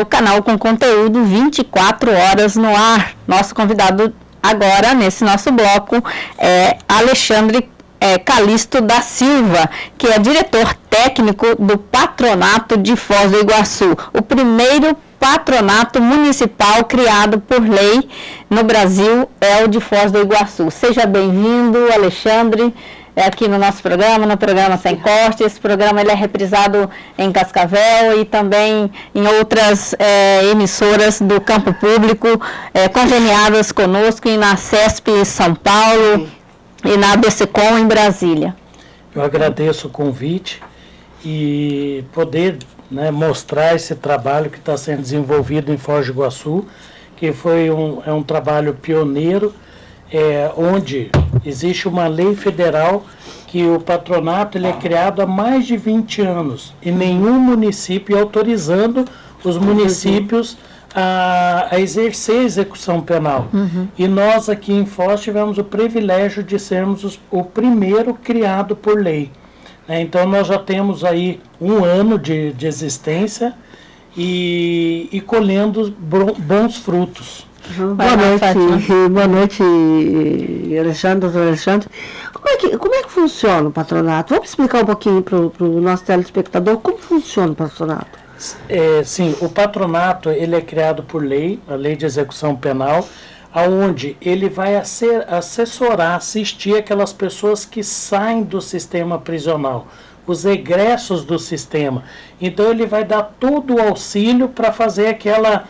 o canal com conteúdo 24 horas no ar. Nosso convidado agora, nesse nosso bloco, é Alexandre Calisto da Silva, que é diretor técnico do Patronato de Foz do Iguaçu, o primeiro patronato municipal criado por lei no Brasil é o de Foz do Iguaçu. Seja bem-vindo, Alexandre, aqui no nosso programa, no programa Sem Cortes. Esse programa ele é reprisado em Cascavel e também em outras emissoras do campo público, conveniadas conosco e na CESP São Paulo e na ABCCom em Brasília. Eu agradeço o convite e poder mostrar esse trabalho que está sendo desenvolvido em Foz do Iguaçu, que foi um trabalho pioneiro, onde existe uma lei federal que o patronato ele é criado há mais de 20 anos e nenhum município autorizando os municípios a exercer a execução penal. E nós aqui em Foz tivemos o privilégio de sermos o primeiro criado por lei. Então nós já temos aí 1 ano de existência e colhendo bons frutos. Boa noite, Alexandre, doutor Alexandre. Como é que funciona o patronato? Vamos explicar um pouquinho para o nosso telespectador como funciona o patronato. Sim, o patronato ele é criado por lei, a Lei de Execução Penal, onde ele vai assessorar, assistir aquelas pessoas que saem do sistema prisional, os egressos do sistema. Então ele vai dar todo o auxílio para fazer aquela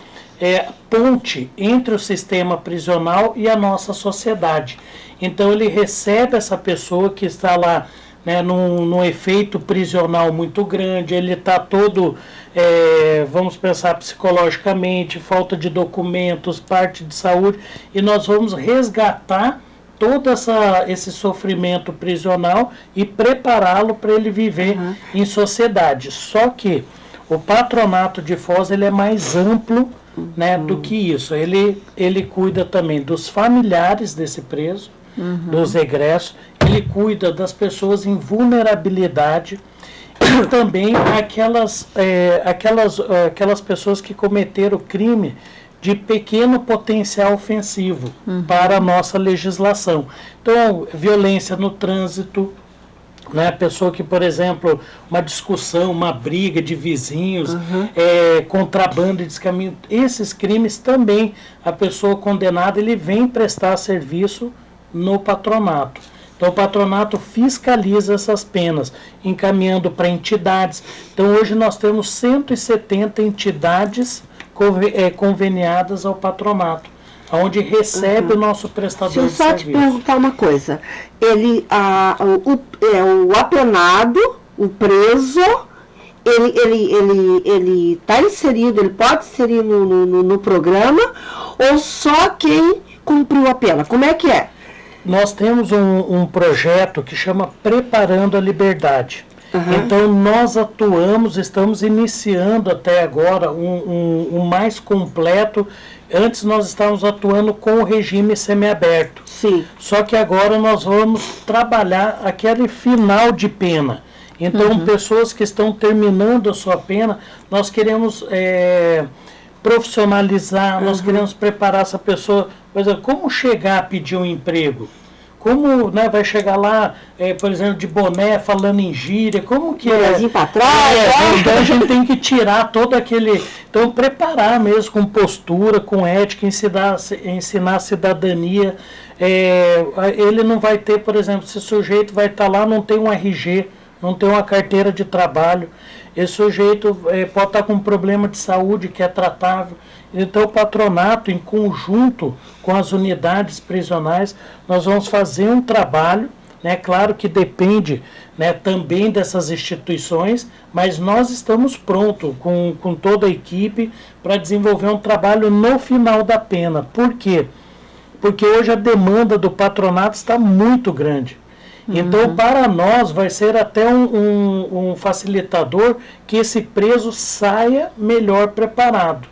ponte entre o sistema prisional e a nossa sociedade. Então ele recebe essa pessoa que está lá num efeito prisional muito grande, ele está todo, vamos pensar psicologicamente, falta de documentos, parte de saúde, e nós vamos resgatar todo esse sofrimento prisional e prepará-lo para ele viver em sociedade. Só que o patronato de Foz ele é mais amplo né, do que isso. Ele cuida também dos familiares desse preso, dos egressos, ele cuida das pessoas em vulnerabilidade e também aquelas pessoas que cometeram crime de pequeno potencial ofensivo para a nossa legislação. Então, violência no trânsito, né? Pessoa que, por exemplo, uma discussão, uma briga de vizinhos, contrabando e descaminho, esses crimes também, a pessoa condenada, ele vem prestar serviço no patronato. Então, o patronato fiscaliza essas penas, encaminhando para entidades. Então, hoje nós temos 170 entidades conveniadas ao patronato, onde recebe o nosso prestador de serviço. Deixa eu só te perguntar uma coisa. O apenado, o preso, ele está inserido, ele pode inserir no programa, ou só quem cumpriu a pena? Como é que é? Nós temos um projeto que chama Preparando a Liberdade. Então, nós estamos iniciando até agora um mais completo. Antes nós estávamos atuando com o regime semiaberto. Sim. Só que agora nós vamos trabalhar aquele final de pena. Então, pessoas que estão terminando a sua pena, nós queremos profissionalizar, nós queremos preparar essa pessoa. Por exemplo, como chegar a pedir um emprego? Como, né, vai chegar lá, por exemplo, de boné, falando em gíria, como que Bonézinho para trás. Então a gente tem que tirar todo aquele... Então, preparar mesmo com postura, com ética, ensinar a cidadania. Ele não vai ter, por exemplo, se o sujeito vai estar lá, não tem um RG, não tem uma carteira de trabalho, esse sujeito pode estar com um problema de saúde que é tratável. Então, o patronato, em conjunto com as unidades prisionais, nós vamos fazer um trabalho, né? Claro que depende, né, também dessas instituições, mas nós estamos prontos com toda a equipe para desenvolver um trabalho no final da pena. Por quê? Porque hoje a demanda do patronato está muito grande. Então, para nós, vai ser até um facilitador que esse preso saia melhor preparado.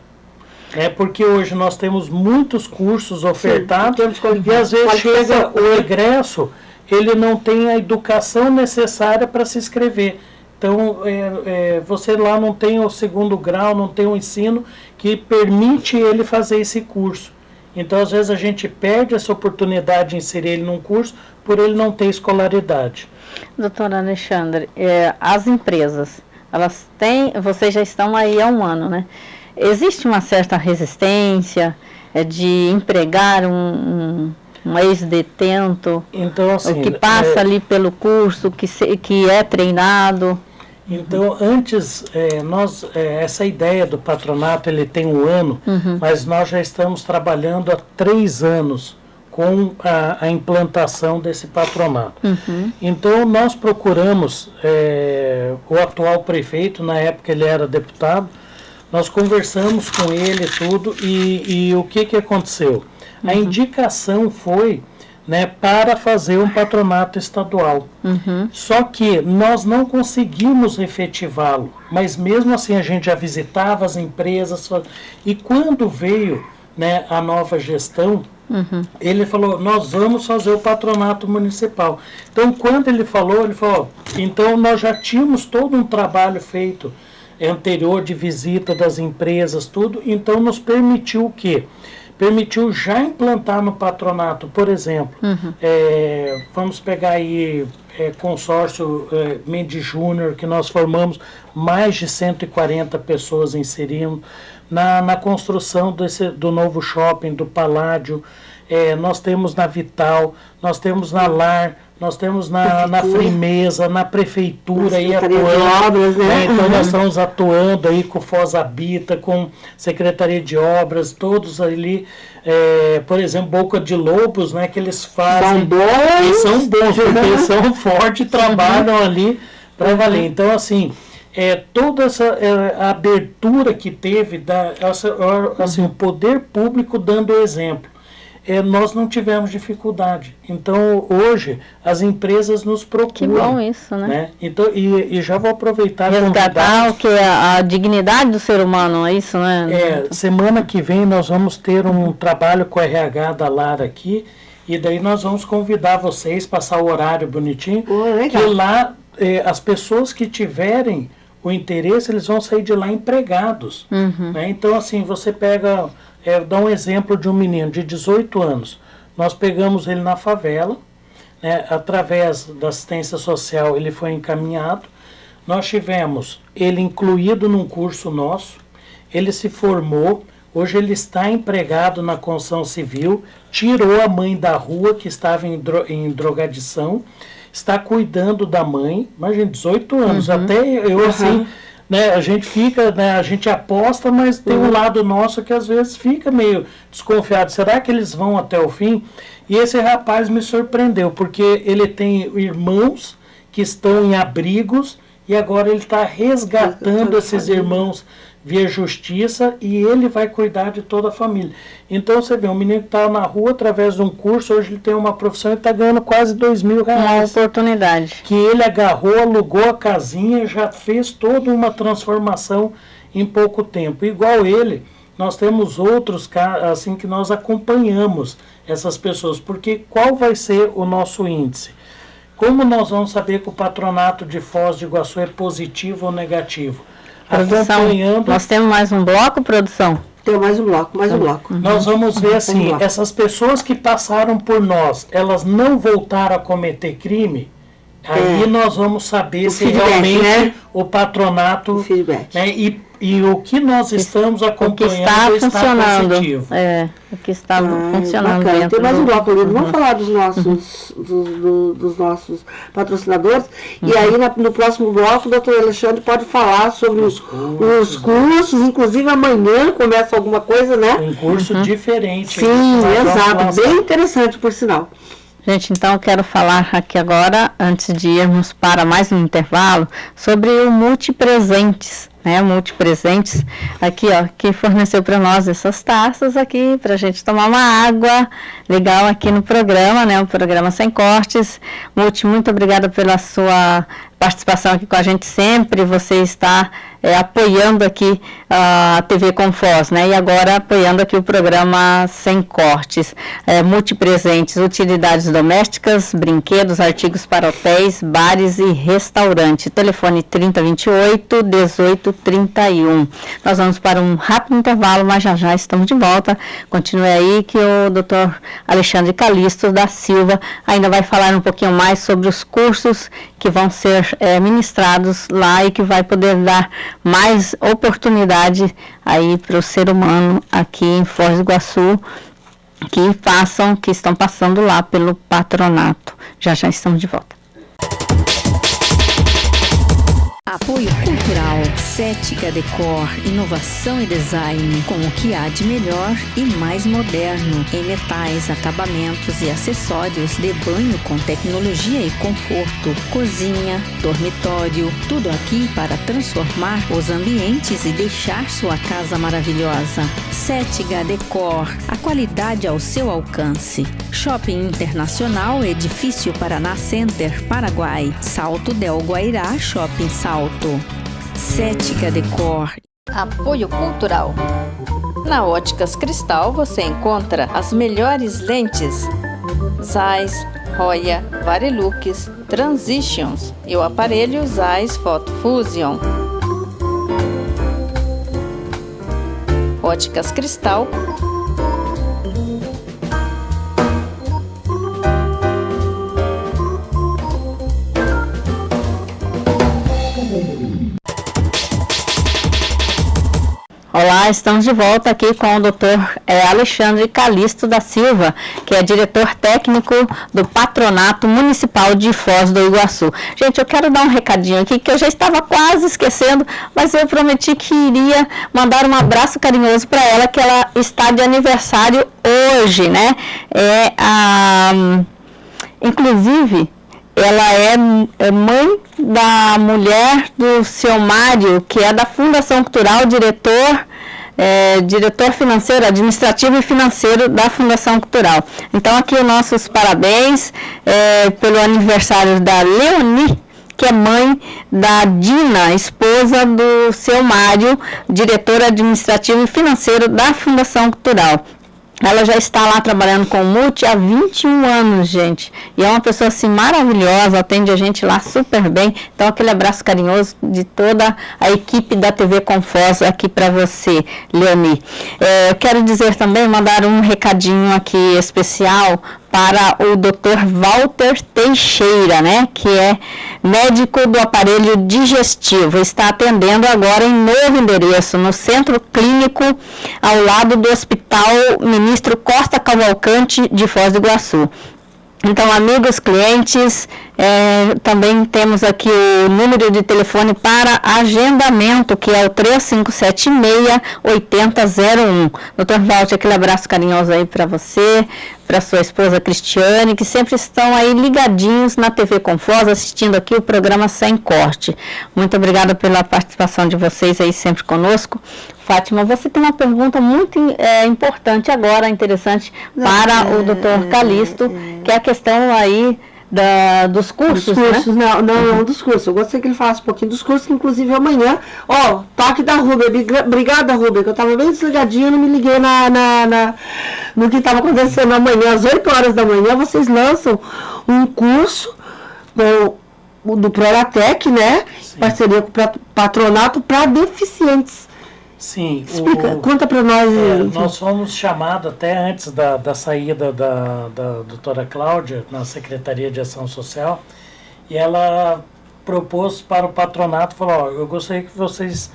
Porque hoje nós temos muitos cursos ofertados. Sim, e às vezes chega o egresso, ele não tem a educação necessária para se inscrever. Então, você lá não tem o segundo grau, não tem o ensino que permite ele fazer esse curso. Então, às vezes, a gente perde essa oportunidade de inserir ele num curso por ele não ter escolaridade. Doutora Alexandre, as empresas, elas têm, vocês já estão aí há um ano, né? Existe uma certa resistência de empregar um ex-detento, então, assim, que passa ali pelo curso, que é treinado? Então, antes, essa ideia do patronato, ele tem um ano, mas nós já estamos trabalhando há 3 anos com a implantação desse patronato. Então, nós procuramos o atual prefeito, na época ele era deputado, nós conversamos com ele tudo e o que aconteceu? A indicação foi, né, para fazer um patronato estadual. Só que nós não conseguimos efetivá-lo, mas mesmo assim a gente já visitava as empresas, e quando veio, né, a nova gestão, ele falou, nós vamos fazer o patronato municipal. Então, quando ele falou, então nós já tínhamos todo um trabalho feito anterior de visita das empresas, tudo, então nos permitiu o quê? Permitiu já implantar no patronato, por exemplo, vamos pegar aí consórcio Mendes Júnior, que nós formamos mais de 140 pessoas inserindo, na construção do novo shopping, do Paládio, nós temos na Vital, nós temos na LAR, nós temos na Frimeza, na Prefeitura, aí atuando, obras, né? Então nós estamos atuando aí com o Foz Habita, com Secretaria de Obras, todos ali, por exemplo, Boca de Lobos, né, que eles fazem, eles são bons, porque eles são fortes, trabalham ali para valer. Então, assim, toda essa abertura que teve, assim, o poder público dando exemplo. nós não tivemos dificuldade. Então, hoje, as empresas nos procuram. Que bom isso, né? Então, e já vou aproveitar... Resgatar o que é a dignidade do ser humano, é isso, né? Semana que vem nós vamos ter um trabalho com o RH da Lara aqui, e daí nós vamos convidar vocês, passar o horário bonitinho, que lá as pessoas que tiverem o interesse, eles vão sair de lá empregados. Né? Então, assim, você pega... dá um exemplo de um menino de 18 anos. Nós pegamos ele na favela, né? Através da assistência social ele foi encaminhado. Nós tivemos ele incluído num curso nosso, ele se formou, hoje ele está empregado na construção civil, tirou a mãe da rua que estava em drogadição, está cuidando da mãe, imagina, 18 anos, até eu assim... Né, a gente fica, né, a gente aposta, mas tem um lado nosso que às vezes fica meio desconfiado. Será que eles vão até o fim? E esse rapaz me surpreendeu, porque ele tem irmãos que estão em abrigos e agora ele está resgatando esses irmãos via justiça e ele vai cuidar de toda a família. Então você vê, um menino que está na rua através de um curso, hoje ele tem uma profissão e está ganhando quase R$2.000. Uma oportunidade. Que ele agarrou, alugou a casinha, já fez toda uma transformação em pouco tempo. Igual ele, nós temos outros assim que nós acompanhamos essas pessoas, porque qual vai ser o nosso índice? Como nós vamos saber que o patronato de Foz do Iguaçu é positivo ou negativo? Produção, nós temos mais um bloco, produção? Tem mais um bloco, Nós vamos ver assim, essas pessoas que passaram por nós, elas não voltaram a cometer crime, aí nós vamos saber se realmente, né? O patronato, né? E o que nós estamos acompanhando está positivo. O que está funcionando. Tem mais um bloco ali, vamos falar dos nossos, dos nossos patrocinadores. E aí no próximo bloco o doutor Alexandre pode falar sobre os cursos, inclusive amanhã começa alguma coisa, né? Um curso diferente. Sim, exato, bem interessante por sinal. Gente, então eu quero falar aqui agora, antes de irmos para mais um intervalo, sobre o Multipresentes, né? Multipresentes, aqui ó, que forneceu para nós essas taças aqui, para a gente tomar uma água legal aqui no programa, né? Um programa sem cortes. Multi, muito obrigada pela sua participação aqui com a gente sempre, você está apoiando aqui a TV Com Foz, né? E agora apoiando aqui o programa Sem Cortes. Multipresentes, utilidades domésticas, brinquedos, artigos para hotéis, bares e restaurante. Telefone 3028-1831. Nós vamos para um rápido intervalo, mas já estamos de volta. Continue aí que o Dr. Alexandre Calisto da Silva ainda vai falar um pouquinho mais sobre os cursos que vão ser ministrados lá e que vai poder dar mais oportunidade aí para o ser humano aqui em Foz do Iguaçu que estão passando lá pelo patronato. Já estamos de volta. Apoio Cultural, Cética Decor, inovação e design, com o que há de melhor e mais moderno, em metais, acabamentos e acessórios de banho com tecnologia e conforto, cozinha, dormitório, tudo aqui para transformar os ambientes e deixar sua casa maravilhosa. Cética Decor, a qualidade ao seu alcance. Shopping Internacional, Edifício Paraná Center, Paraguai, Salto del Guairá, Shopping Salto. Cética Decor. Apoio Cultural. Na Óticas Cristal você encontra as melhores lentes Zeiss, Roya, Varilux, Transitions e o aparelho Zeiss Photo Fusion. Óticas Cristal. Olá, estamos de volta aqui com o Dr. Alexandre Calisto da Silva, que é diretor técnico do Patronato Municipal de Foz do Iguaçu. Gente, eu quero dar um recadinho aqui que eu já estava quase esquecendo, mas eu prometi que iria mandar um abraço carinhoso para ela, que ela está de aniversário hoje, né? Inclusive, ela é mãe da mulher do seu Mário, que é da Fundação Cultural, diretor diretor financeiro, administrativo e financeiro da Fundação Cultural. Então, aqui os nossos parabéns pelo aniversário da Leoni, que é mãe da Dina, esposa do seu Mário, diretor administrativo e financeiro da Fundação Cultural. Ela já está lá trabalhando com o Multi há 21 anos, gente. E é uma pessoa assim maravilhosa, atende a gente lá super bem. Então, aquele abraço carinhoso de toda a equipe da TV Confos aqui para você, Leoni. Eu quero dizer também, mandar um recadinho aqui especial para o Dr. Walter Teixeira, né, que é médico do aparelho digestivo. Está atendendo agora em novo endereço, no Centro Clínico, ao lado do Hospital Ministro Costa Cavalcante de Foz do Iguaçu. Então, amigos clientes, também temos aqui o número de telefone para agendamento, que é o 3576-8001. Dr. Walter, aquele abraço carinhoso aí para você, para sua esposa Cristiane, que sempre estão aí ligadinhos na TV Confos, assistindo aqui o programa Sem Corte. Muito obrigada pela participação de vocês aí sempre conosco. Fátima, você tem uma pergunta muito importante agora, interessante, para o Dr. Calixto, que é a questão aí dos cursos, né? Não, dos cursos. Eu gostaria que ele falasse um pouquinho dos cursos, que inclusive amanhã, toque da Rubia. Obrigada, Rubia, que eu estava bem desligadinha, não me liguei no que estava acontecendo amanhã, às 8 horas da manhã, vocês lançam um curso do Proratec, né? Sim. Parceria com o patronato para deficientes. Sim. Conta para nós. Nós fomos chamados até antes da saída da doutora Cláudia na Secretaria de Ação Social, e ela propôs para o patronato, falou, eu gostaria que vocês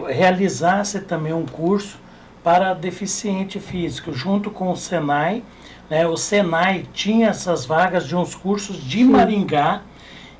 realizassem também um curso para deficiente físico, junto com o Senai, né? O Senai tinha essas vagas de uns cursos de Maringá,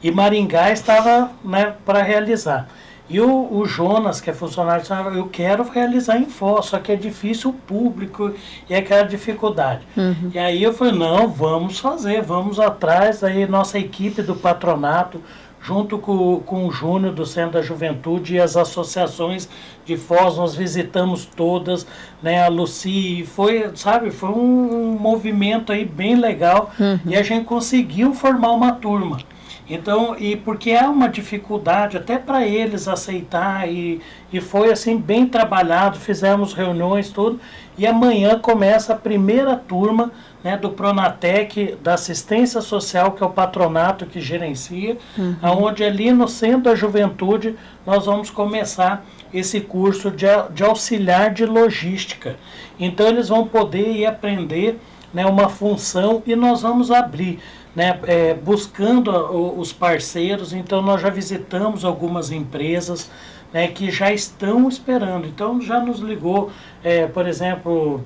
e Maringá estava, né, para realizar. E o Jonas, que é funcionário, eu quero realizar em Foz, só que é difícil o público e aquela dificuldade. Uhum. E aí eu falei, não, vamos fazer, vamos atrás. Aí nossa equipe do patronato, junto com o Júnior do Centro da Juventude e as associações de Foz, nós visitamos todas, né, a Lucy, foi um movimento aí bem legal, e a gente conseguiu formar uma turma. Então, porque é uma dificuldade até para eles aceitar, e foi assim bem trabalhado, fizemos reuniões, tudo, e amanhã começa a primeira turma, né, do Pronatec, da assistência social, que é o patronato que gerencia, onde ali no Centro da Juventude nós vamos começar esse curso de auxiliar de logística. Então eles vão poder ir aprender, né, uma função, e nós vamos abrir, né, buscando os parceiros. Então nós já visitamos algumas empresas, né, que já estão esperando. Então já nos ligou, por exemplo,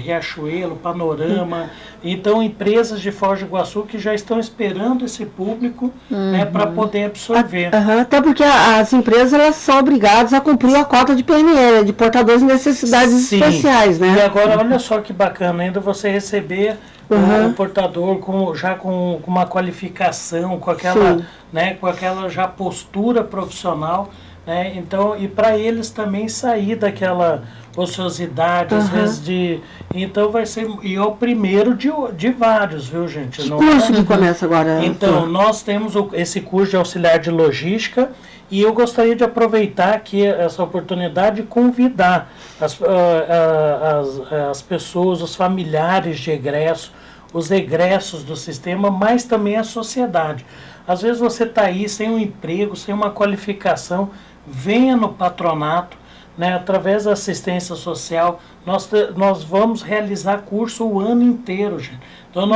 Riachuelo, Panorama, então empresas de Foz do Iguaçu que já estão esperando esse público, né, para poder absorver. Até porque as empresas, elas são obrigadas a cumprir a cota de PNL, de portadores de necessidades especiais, né? E agora olha só que bacana, ainda você receber o portador já com uma qualificação, com aquela, né, com aquela já postura profissional, né? Então, e para eles também sair daquela ociosidade, às vezes então vai ser, e é o primeiro de vários, viu, gente? Que curso que começa agora? Então, nós temos esse curso de auxiliar de logística, e eu gostaria de aproveitar aqui essa oportunidade de convidar as pessoas, os familiares de egresso, os egressos do sistema, mas também a sociedade. Às vezes você está aí sem um emprego, sem uma qualificação, venha no patronato, né, através da assistência social. Nós vamos realizar curso o ano inteiro, gente. Então,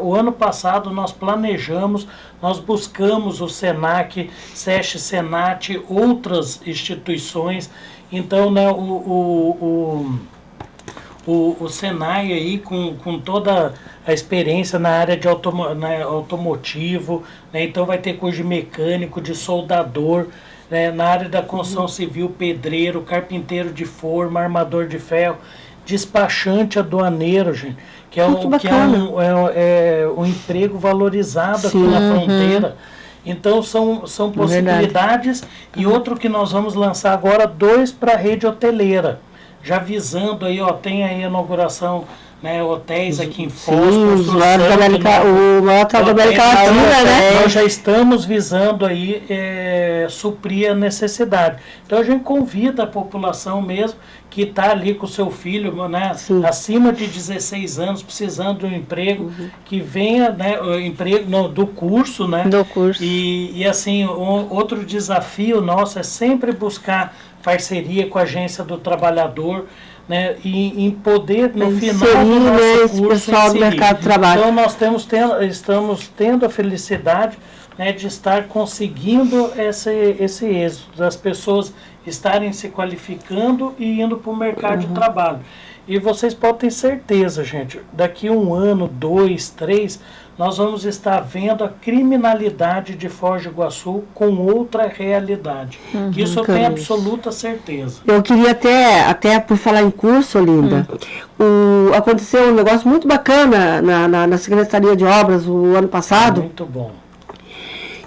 o ano passado nós planejamos, nós buscamos o SENAC, SESC, SENAT, outras instituições. Então, né, o Senai aí, com toda a experiência na área de automotivo, né? Então vai ter curso de mecânico, de soldador, né? Na área da construção civil, pedreiro, carpinteiro de forma, armador de ferro, despachante aduaneiro, gente, que é um emprego valorizado aqui na fronteira. Então são possibilidades. E outro que nós vamos lançar agora, 2 para a rede hoteleira. Já visando aí, tem aí a inauguração, né, hotéis aqui em Foz. Sim, o maior da América Latina, né? Nós já estamos visando aí suprir a necessidade. Então a gente convida a população mesmo que está ali com o seu filho, né, acima de 16 anos, precisando de um emprego, que venha, né, o emprego do curso, né? Do curso. E assim, outro desafio nosso é sempre buscar parceria com a Agência do Trabalhador, né, e em poder, no final do nosso curso, pessoal do mercado de trabalho. Então nós estamos tendo a felicidade, né, de estar conseguindo esse êxito, das pessoas estarem se qualificando e indo para o mercado de trabalho. E vocês podem ter certeza, gente, daqui 1 ano, 2, 3, nós vamos estar vendo a criminalidade de Foz do Iguaçu com outra realidade. Isso eu tenho absoluta certeza. Eu queria até por falar em curso, Olinda, aconteceu um negócio muito bacana na Secretaria de Obras o ano passado. Muito bom.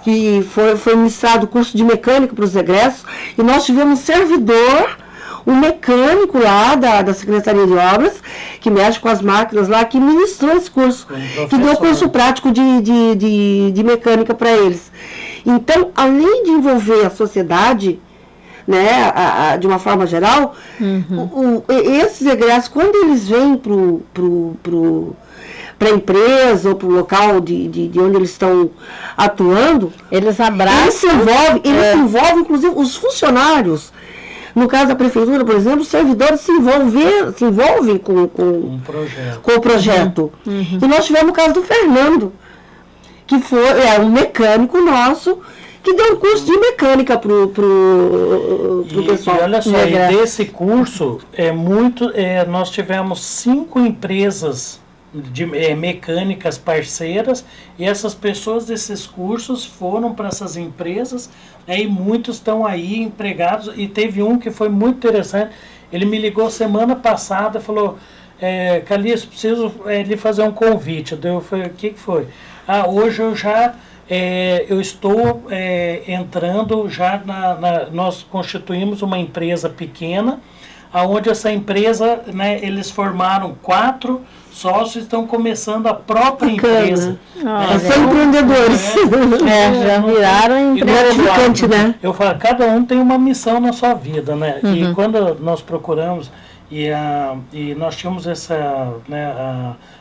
Que foi ministrado o curso de mecânica para os egressos, e nós tivemos um servidor, um mecânico lá da Secretaria de Obras, que mexe com as máquinas lá, que ministrou esse curso, que deu curso prático de mecânica para eles. Então, além de envolver a sociedade, né, de uma forma geral, esses egressos, quando eles vêm para a empresa ou para o local de onde eles estão atuando, eles abraçam, eles se envolvem, inclusive os funcionários. No caso da prefeitura, por exemplo, os servidores se envolvem com o projeto. E nós tivemos o caso do Fernando, que foi um mecânico nosso, que deu um curso de mecânica para o pessoal. E olha só, desse curso, nós tivemos 5 empresas mecânicas parceiras, e essas pessoas desses cursos foram para essas empresas, né, e muitos estão aí empregados. E teve um que foi muito interessante, ele me ligou semana passada e falou: Calixto, preciso lhe fazer um convite. Eu falei: o que foi? Hoje eu estou entrando já nós constituímos uma empresa pequena, aonde essa empresa, né, eles formaram 4 sócios, estão começando a própria empresa. São empreendedores. Já viraram gratificante, né? Eu falo, cada um tem uma missão na sua vida, né? E quando nós procuramos, e nós tínhamos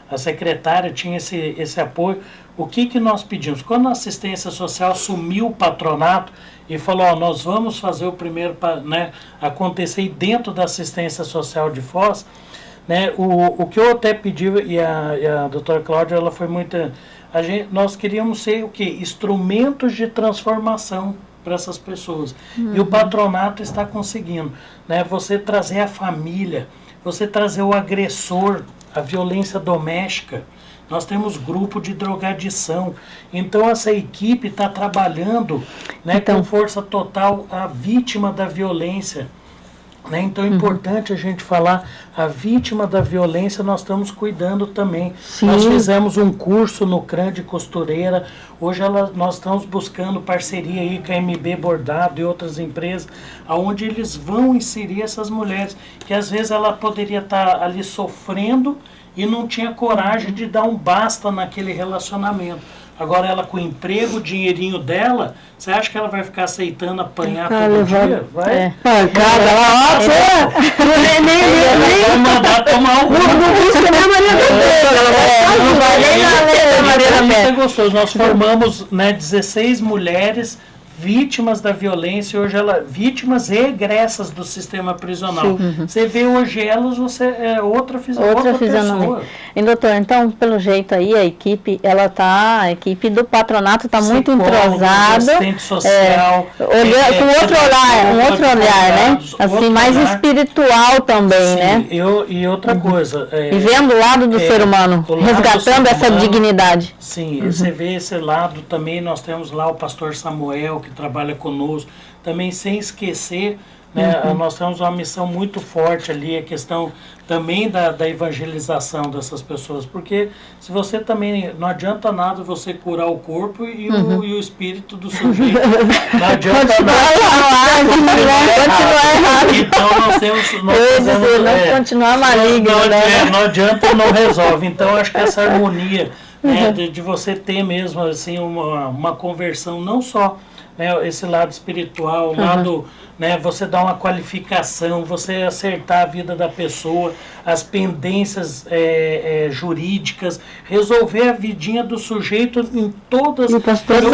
a secretária tinha esse apoio, o que nós pedimos? Quando a assistência social assumiu o patronato e falou: nós vamos fazer o primeiro, né, acontecer dentro da assistência social de Foz, né, o que eu até pedi, e a doutora Cláudia, ela foi muito... nós queríamos ser o quê? Instrumentos de transformação para essas pessoas. E o patronato está conseguindo, né, você trazer a família, você trazer o agressor, a violência doméstica. Nós temos grupo de drogadição. Então essa equipe está trabalhando, né, com força total a vítima da violência. Né? Então é importante a gente falar, a vítima da violência nós estamos cuidando também. Nós fizemos um curso no CRAN de costureira, hoje nós estamos buscando parceria aí com a MB Bordado e outras empresas, onde eles vão inserir essas mulheres, que às vezes ela poderia estar ali sofrendo e não tinha coragem de dar um basta naquele relacionamento. Agora ela com o emprego, o dinheirinho dela, você acha que ela vai ficar aceitando apanhar todo dia? Vai? Pancada lá, vai mandar tomar o gostoso. Nós formamos, né, 16 mulheres vítimas da violência, hoje vítimas e egressas do sistema prisional. Você vê hoje elas, você é outra pessoa. E doutor, então, pelo jeito aí, a equipe do patronato está muito entrosada. Assistente social. Com outro olhar, né? Assim, mais espiritual também, né? E outra coisa. E vendo o lado do ser humano, resgatando essa dignidade. Sim, você vê esse lado também, nós temos lá o pastor Samuel, que trabalha conosco, também sem esquecer, né, nós temos uma missão muito forte ali, a questão também da evangelização dessas pessoas, porque se você também, não adianta nada você curar o corpo e o espírito do sujeito, não adianta nada. Então continuar maligno, não adianta, não resolve. Então acho que essa harmonia, né, de você ter mesmo assim uma conversão, não só, né, esse lado espiritual, o lado, né, você dar uma qualificação, você acertar a vida da pessoa, as pendências jurídicas, resolver a vidinha do sujeito em todas as coisas. Eu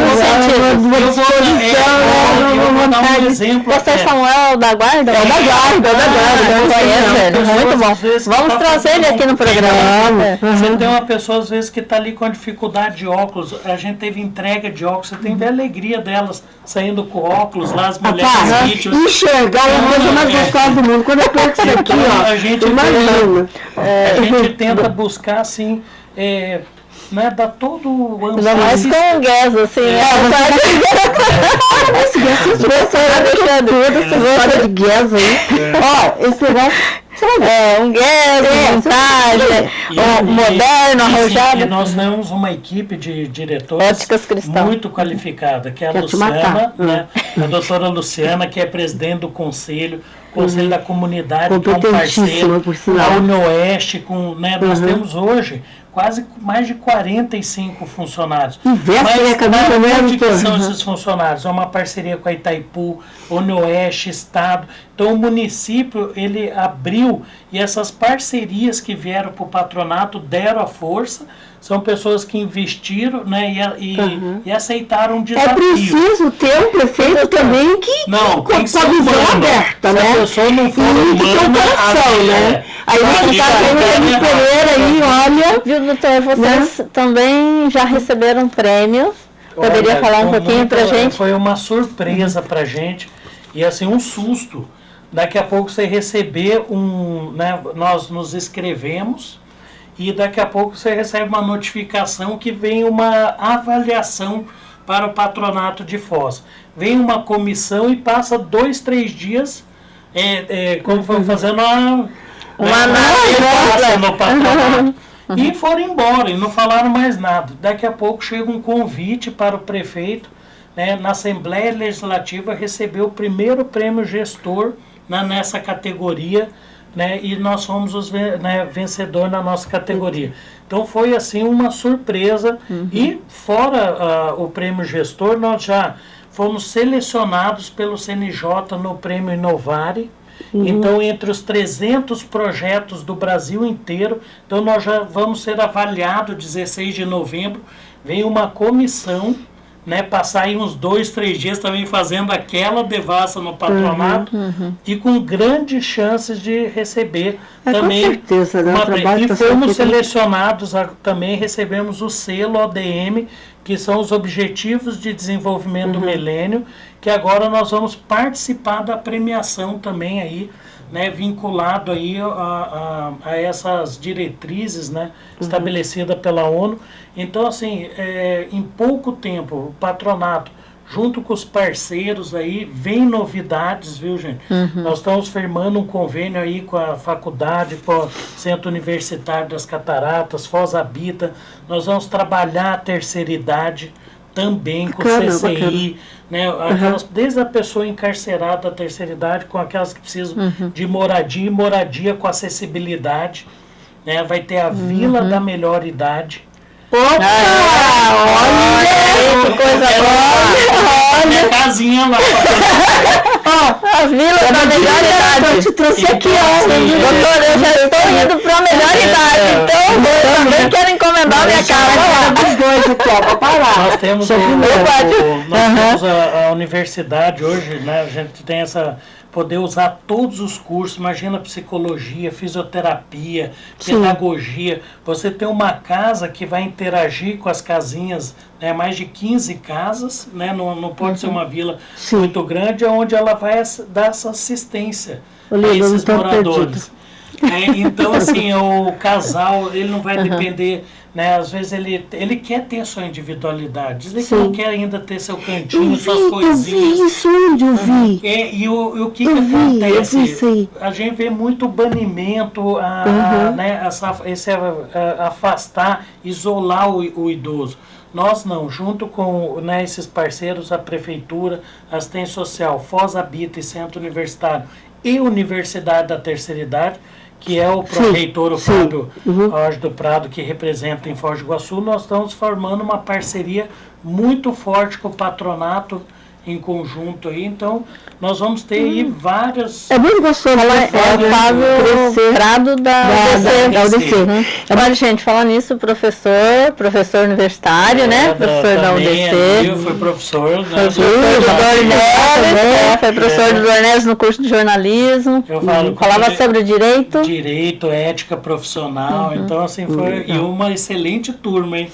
vou dar um exemplo. Você é Samuel da Guarda? É da Guarda, muito bom. Vamos trazer ele aqui no programa. Você tem uma pessoa, às vezes, que está ali com a dificuldade de óculos, a gente teve entrega de óculos, você tem que ver a alegria delas saindo com óculos lá, as mulheres vídeos. Enxergar é a coisa mais gostosa do mundo. Quando eu pego isso aqui, ó, a gente tenta buscar, assim, né, dar todo o ângulo. Ainda mais com o Guess, assim, de Guess aí. Ó, esse negócio... um Guess, montagem, moderno, arrojado. E nós temos uma equipe de diretores muito qualificada, que é a Luciana, né, a doutora Luciana, que é presidente do conselho da comunidade, que é um parceiro, a Unioeste, né, nós temos hoje quase mais de 45 funcionários. Mas onde que são esses funcionários? É uma parceria com a Itaipu, Unioeste, Estado. Então o município, ele abriu, e essas parcerias que vieram para o patronato deram a força. São pessoas que investiram, né, e aceitaram um desafio. É preciso ter um prefeito também que com a visão aberta, né? Se a pessoa não for né? Aí você está vendo o Pereira aí, olha... Viu, doutor, vocês também já receberam prêmios? Poderia falar um pouquinho para a gente? Foi uma surpresa para a gente, e assim, um susto. Daqui a pouco você receber né, nós nos inscrevemos, e daqui a pouco você recebe uma notificação que vem uma avaliação para o patronato de Foz. Vem uma comissão e passa 2, 3 dias como foi fazendo uma análise no patronato. E foram embora e não falaram mais nada. Daqui a pouco chega um convite para o prefeito, né, na Assembleia Legislativa, receber o primeiro prêmio gestor nessa categoria, né, e nós fomos os vencedores na nossa categoria. Então foi assim uma surpresa. E fora o prêmio gestor, nós já fomos selecionados pelo CNJ no prêmio Inovare. Então, entre os 300 projetos do Brasil inteiro, então nós já vamos ser avaliados 16 de novembro. Vem uma comissão, né, passar aí uns 2, 3 dias também fazendo aquela devassa no patronato, e com grandes chances de receber também. Com certeza, né? E fomos selecionados, também recebemos o selo ODM, que são os Objetivos de Desenvolvimento do Milênio, que agora nós vamos participar da premiação também aí, né, vinculado aí a essas diretrizes, né, estabelecidas pela ONU. Então, assim, em pouco tempo, o patronato, junto com os parceiros aí, vem novidades, viu, gente? Nós estamos firmando um convênio aí com a faculdade, com o Centro Universitário das Cataratas, Foz Habita. Nós vamos trabalhar a terceira idade também com o CCI, né? Desde a pessoa encarcerada da terceira idade, com aquelas que precisam de moradia, e moradia com acessibilidade, né? Vai ter a Vila da Melhor Idade. Opa! Olha, que coisa boa! Minha casinha lá. A Vila da Melhor Idade. Eu te trouxe aqui, Doutor, eu já estou indo para a melhor idade, então eu também quero encomendar minha casa. Dos dois aqui, ó, para parar. Nós temos a universidade hoje, né? A gente tem poder usar todos os cursos. Imagina psicologia, fisioterapia, pedagogia. Você tem uma casa que vai interagir com as casinhas, né, mais de 15 casas, né, não pode ser uma vila muito grande, onde ela vai dar essa assistência a esses moradores. Então, assim, o casal, ele não vai depender né? Às vezes ele quer ter sua individualidade, dizer que Sim. não quer ainda ter seu cantinho, suas coisinhas. Eu vi isso onde eu vi. E o que Eu vi acontece? isso aí. A gente vê muito banimento, né, afastar, isolar o idoso. Nós não, junto com, né, esses parceiros, a Prefeitura, a Assistência Social, Foz Habita e Centro Universitário e Universidade da Terceira Idade, que é o pró-reitor, o Fábio Jorge do Prado, que representa em Foz do Iguaçu, nós estamos formando uma parceria muito forte com o patronato em conjunto aí, então nós vamos ter aí várias... É muito gostoso, né? É o Fábio Prado da UDC. Agora, gente, falando nisso, professor universitário, né? Professor da UDC. Foi professor, né? Foi professor do Dornelles no curso de jornalismo. Falava sobre o direito. Direito, ética profissional, então assim foi, e uma excelente turma, hein?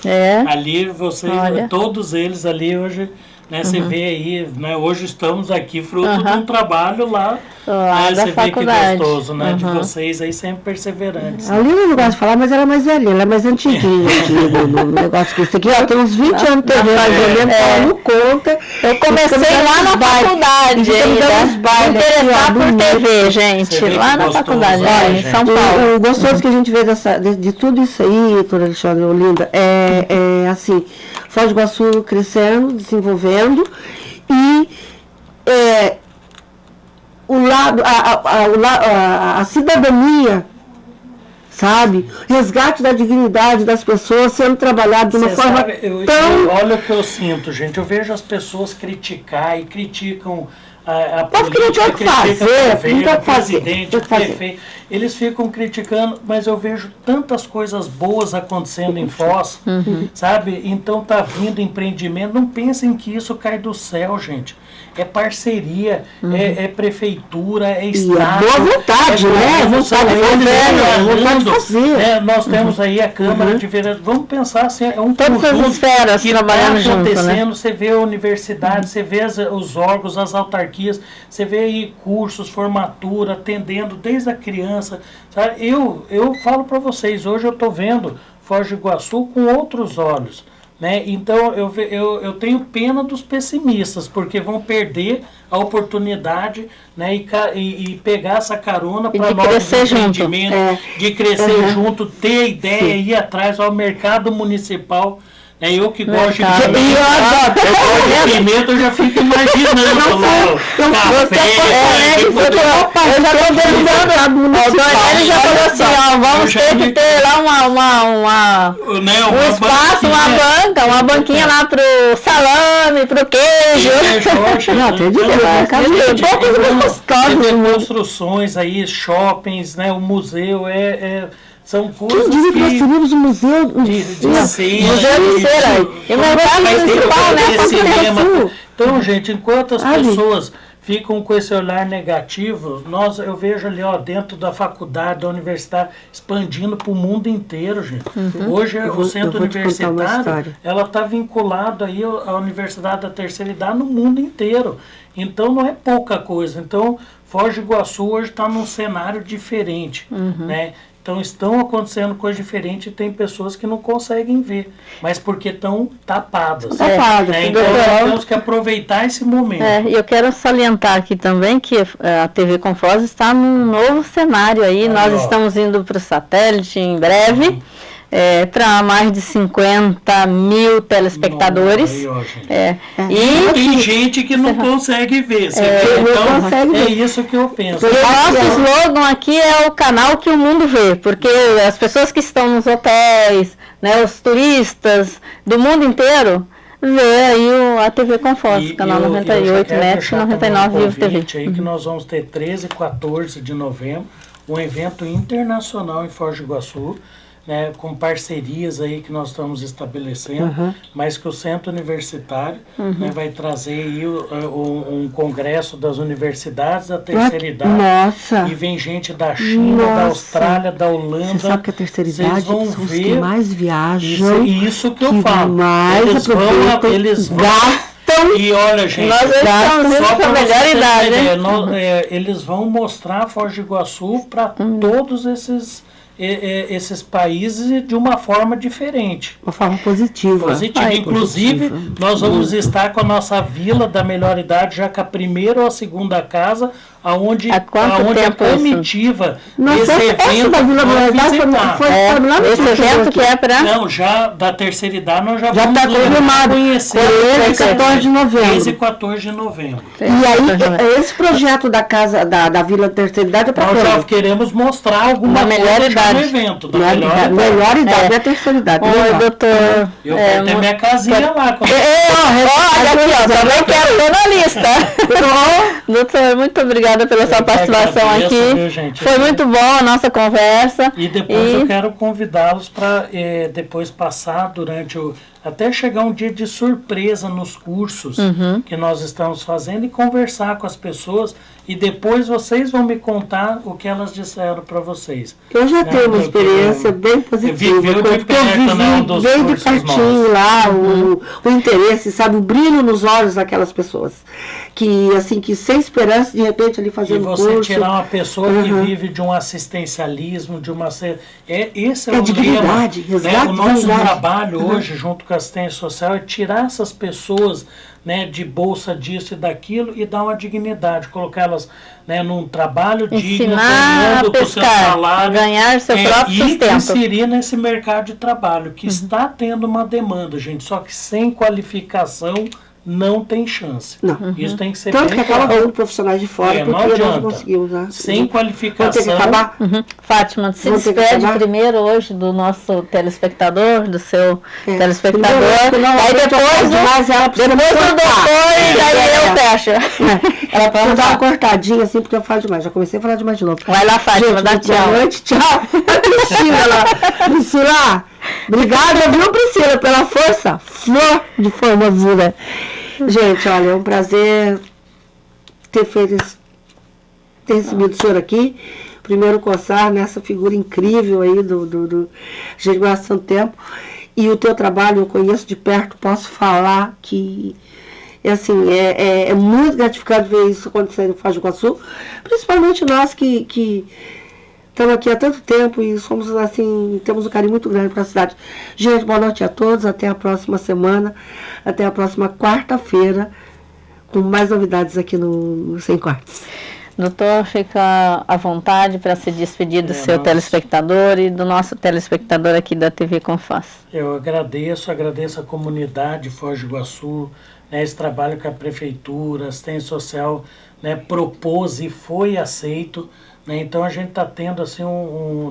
Ali vocês, todos eles ali hoje... Né, você vê aí, né, hoje estamos aqui fruto de um trabalho lá né, da você faculdade. Vê que gostoso, né, de vocês aí sempre perseverantes. A Lina não gosta de falar, mas ela é mais velha, ela é mais antiguinha aqui no negócio que isso aqui, ó, tem uns 20 anos de TV, ela não conta. Eu comecei lá na faculdade, me interessar por TV, gente, lá na faculdade, em São Paulo. O gostoso que a gente vê de tudo isso aí, doutora Alexandre Olinda, é assim, Foz do Iguaçu crescendo, desenvolvendo, e a cidadania, sabe? Resgate da dignidade das pessoas sendo trabalhado de uma forma tão... Olha o que eu sinto, gente. Eu vejo as pessoas criticar e criticam a política, criticam o presidente, o prefeito. Eles ficam criticando, mas eu vejo tantas coisas boas acontecendo em Foz, sabe? Então tá vindo empreendimento. Não pensem que isso cai do céu, gente. É parceria, é prefeitura, é Estado. Boa vontade, né? Vontade de fazer. Nós temos aí a Câmara de Vereadores. Vamos pensar assim, é um todas as esferas que trabalhando está acontecendo. junto, né? Você vê a universidade, você vê os órgãos, as autarquias, você vê aí cursos, formatura, atendendo desde a criança. Sabe? Eu falo para vocês, hoje eu estou vendo Foz do Iguaçu com outros olhos. Né? Então eu tenho pena dos pessimistas, porque vão perder a oportunidade, né, e pegar essa carona para novos empreendimentos, de crescer junto, ter ideia, ir atrás ao mercado municipal. Eu que gosto de pimenta, eu já fico imaginando eu já estou pensando, ele já falou assim, ó, vamos ter que ter lá um espaço, uma banquinha lá pro salame, pro queijo. Tem construções aí, shoppings, né, o museu, são coisas que nós teríamos um museu de cera. E o mercado municipal, né? Então, gente, enquanto as pessoas ficam com esse olhar negativo, eu vejo ali, ó, dentro da faculdade, da universidade, expandindo para o mundo inteiro, gente. Hoje, o centro universitário, ela está vinculado aí à Universidade da Terceira Idade no mundo inteiro. Então, não é pouca coisa. Então, Foz do Iguaçu hoje está num cenário diferente, né? Então estão acontecendo coisas diferentes e tem pessoas que não conseguem ver, mas porque estão tapadas. Então nós temos que aproveitar esse momento. E eu quero salientar aqui também que a TV com Foz está num novo cenário aí. Nós estamos indo para o satélite em breve. Para mais de 50 mil telespectadores. E tem gente que não consegue ver. Então, é isso que eu penso. O nosso slogan aqui é o canal que o mundo vê, porque as pessoas que estão nos hotéis, né, os turistas do mundo inteiro, vê aí a TV com Foz, canal 98, NET 99 Vivo TV. Aí que nós vamos ter 13 e 14 de novembro, um evento internacional em Foz do Iguaçu, né, com parcerias aí que nós estamos estabelecendo, mas que o Centro Universitário né, vai trazer aí um congresso das universidades da terceira idade. E vem gente da China, da Austrália, da Holanda. Você sabe que a terceira idade são os que mais viajam. Isso que eu falo. Eles vão e olha, gente, nós estamos indo para a melhor idade, eles vão mostrar Foz do Iguaçu para todos esses esses países de uma forma diferente. Uma forma positiva. Positiva. Inclusive, nós vamos estar com a nossa Vila da Melhor Idade, já com a primeira ou a segunda casa, aonde a comitiva desse evento da Vila vai visitar. Esse evento que é para... Não, já da terceira idade nós já vamos conhecer 14 de novembro. 13 e 14 de novembro. E aí, esse projeto da casa da Vila da Terceira Idade é para nós já queremos mostrar alguma melhor idade no evento. Da melhor idade da terceira idade. Oi, doutor. Eu quero ter minha casinha lá. Olha aqui, ó, também quero ter na lista. Doutor, muito obrigada pela sua participação aqui. Viu, gente? Foi muito bom a nossa conversa. E depois eu quero convidá-los para depois passar durante até chegar um dia de surpresa nos cursos que nós estamos fazendo e conversar com as pessoas, e depois vocês vão me contar o que elas disseram para vocês. Eu já tenho uma experiência bem positiva. Viveu de perto, né, dos bem de pertinho lá, o interesse, sabe, o brilho nos olhos daquelas pessoas. Que, assim, que sem esperança, de repente, ali fazendo curso... E você tirar uma pessoa que vive de um assistencialismo, de uma... Esse é o dignidade, lema, né? O nosso trabalho hoje, junto com a assistência social, é tirar essas pessoas, né, de bolsa disso e daquilo e dar uma dignidade, colocá-las, né, num trabalho digno, ganhando o seu salário, ganhar seu próprio sustento. E inserir nesse mercado de trabalho, que está tendo uma demanda, gente, só que sem qualificação não tem chance. Não. Isso tem que ser tanto bem que acaba vindo profissionais de fora, porque nós não conseguimos. Né? Sem qualificação. Vamos ter que acabar. Fátima, se despede primeiro hoje do nosso telespectador, do seu telespectador. Aí depois do doutor, e daí eu fecho. Ela pode dar uma cortadinha assim, porque eu falo demais. Já comecei a falar demais de novo. Vai lá, Fátima, dá tchau. Boa noite, tchau. Priscila, obrigada, viu, Priscila, pela força. Flor de formosura. Gente, olha, é um prazer ter recebido o senhor aqui. Primeiro COSAR, nessa figura incrível aí do Jesuíta Santo Tempo. E o teu trabalho eu conheço de perto, posso falar que assim, é muito gratificante ver isso acontecendo em Foz do Iguaçu, principalmente nós que estamos aqui há tanto tempo e somos assim, temos um carinho muito grande para a cidade. Gente, boa noite a todos, até a próxima semana, até a próxima quarta-feira, com mais novidades aqui no Sem Cortes. Doutor, fica à vontade para se despedir do seu telespectador e do nosso telespectador aqui da TV Confas. Eu agradeço a comunidade de Foz do Iguaçu, né, esse trabalho que a Prefeitura, a assistência social, né, propôs e foi aceito. Né, então a gente está tendo assim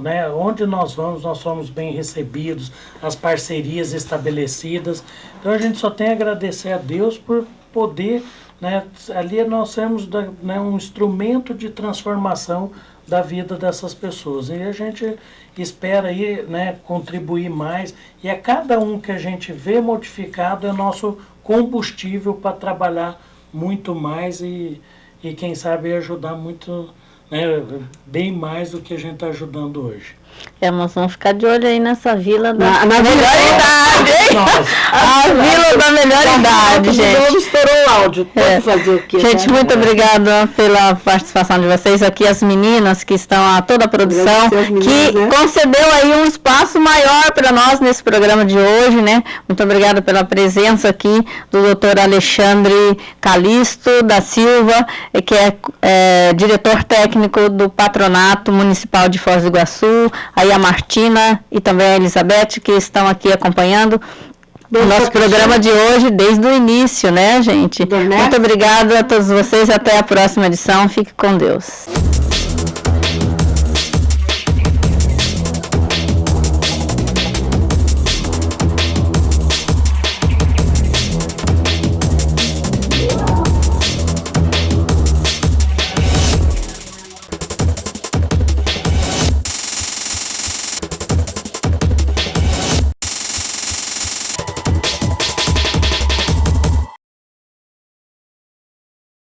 né, onde nós vamos, nós somos bem recebidos, as parcerias estabelecidas. Então a gente só tem a agradecer a Deus por poder, né, ali nós temos, né, um instrumento de transformação da vida dessas pessoas. E a gente espera aí, né, contribuir mais. E a cada um que a gente vê modificado é nosso combustível para trabalhar muito mais e quem sabe ajudar muito, né, bem mais do que a gente está ajudando hoje. Mas vamos ficar de olho aí nessa vila da melhor idade, hein? A vila da melhor idade, gente. Estourou o áudio. Pode fazer o quê? Gente, muito obrigada pela participação de vocês aqui, as meninas que estão, a toda a produção, que concedeu aí um espaço maior para nós nesse programa de hoje, né? Muito obrigada pela presença aqui do doutor Alexandre Calisto da Silva, que é diretor técnico do Patronato Municipal de Foz do Iguaçu, aí a Martina e também a Elizabeth, que estão aqui acompanhando o nosso programa de hoje desde o início, né, gente? Muito obrigada a todos vocês, até a próxima edição, fique com Deus.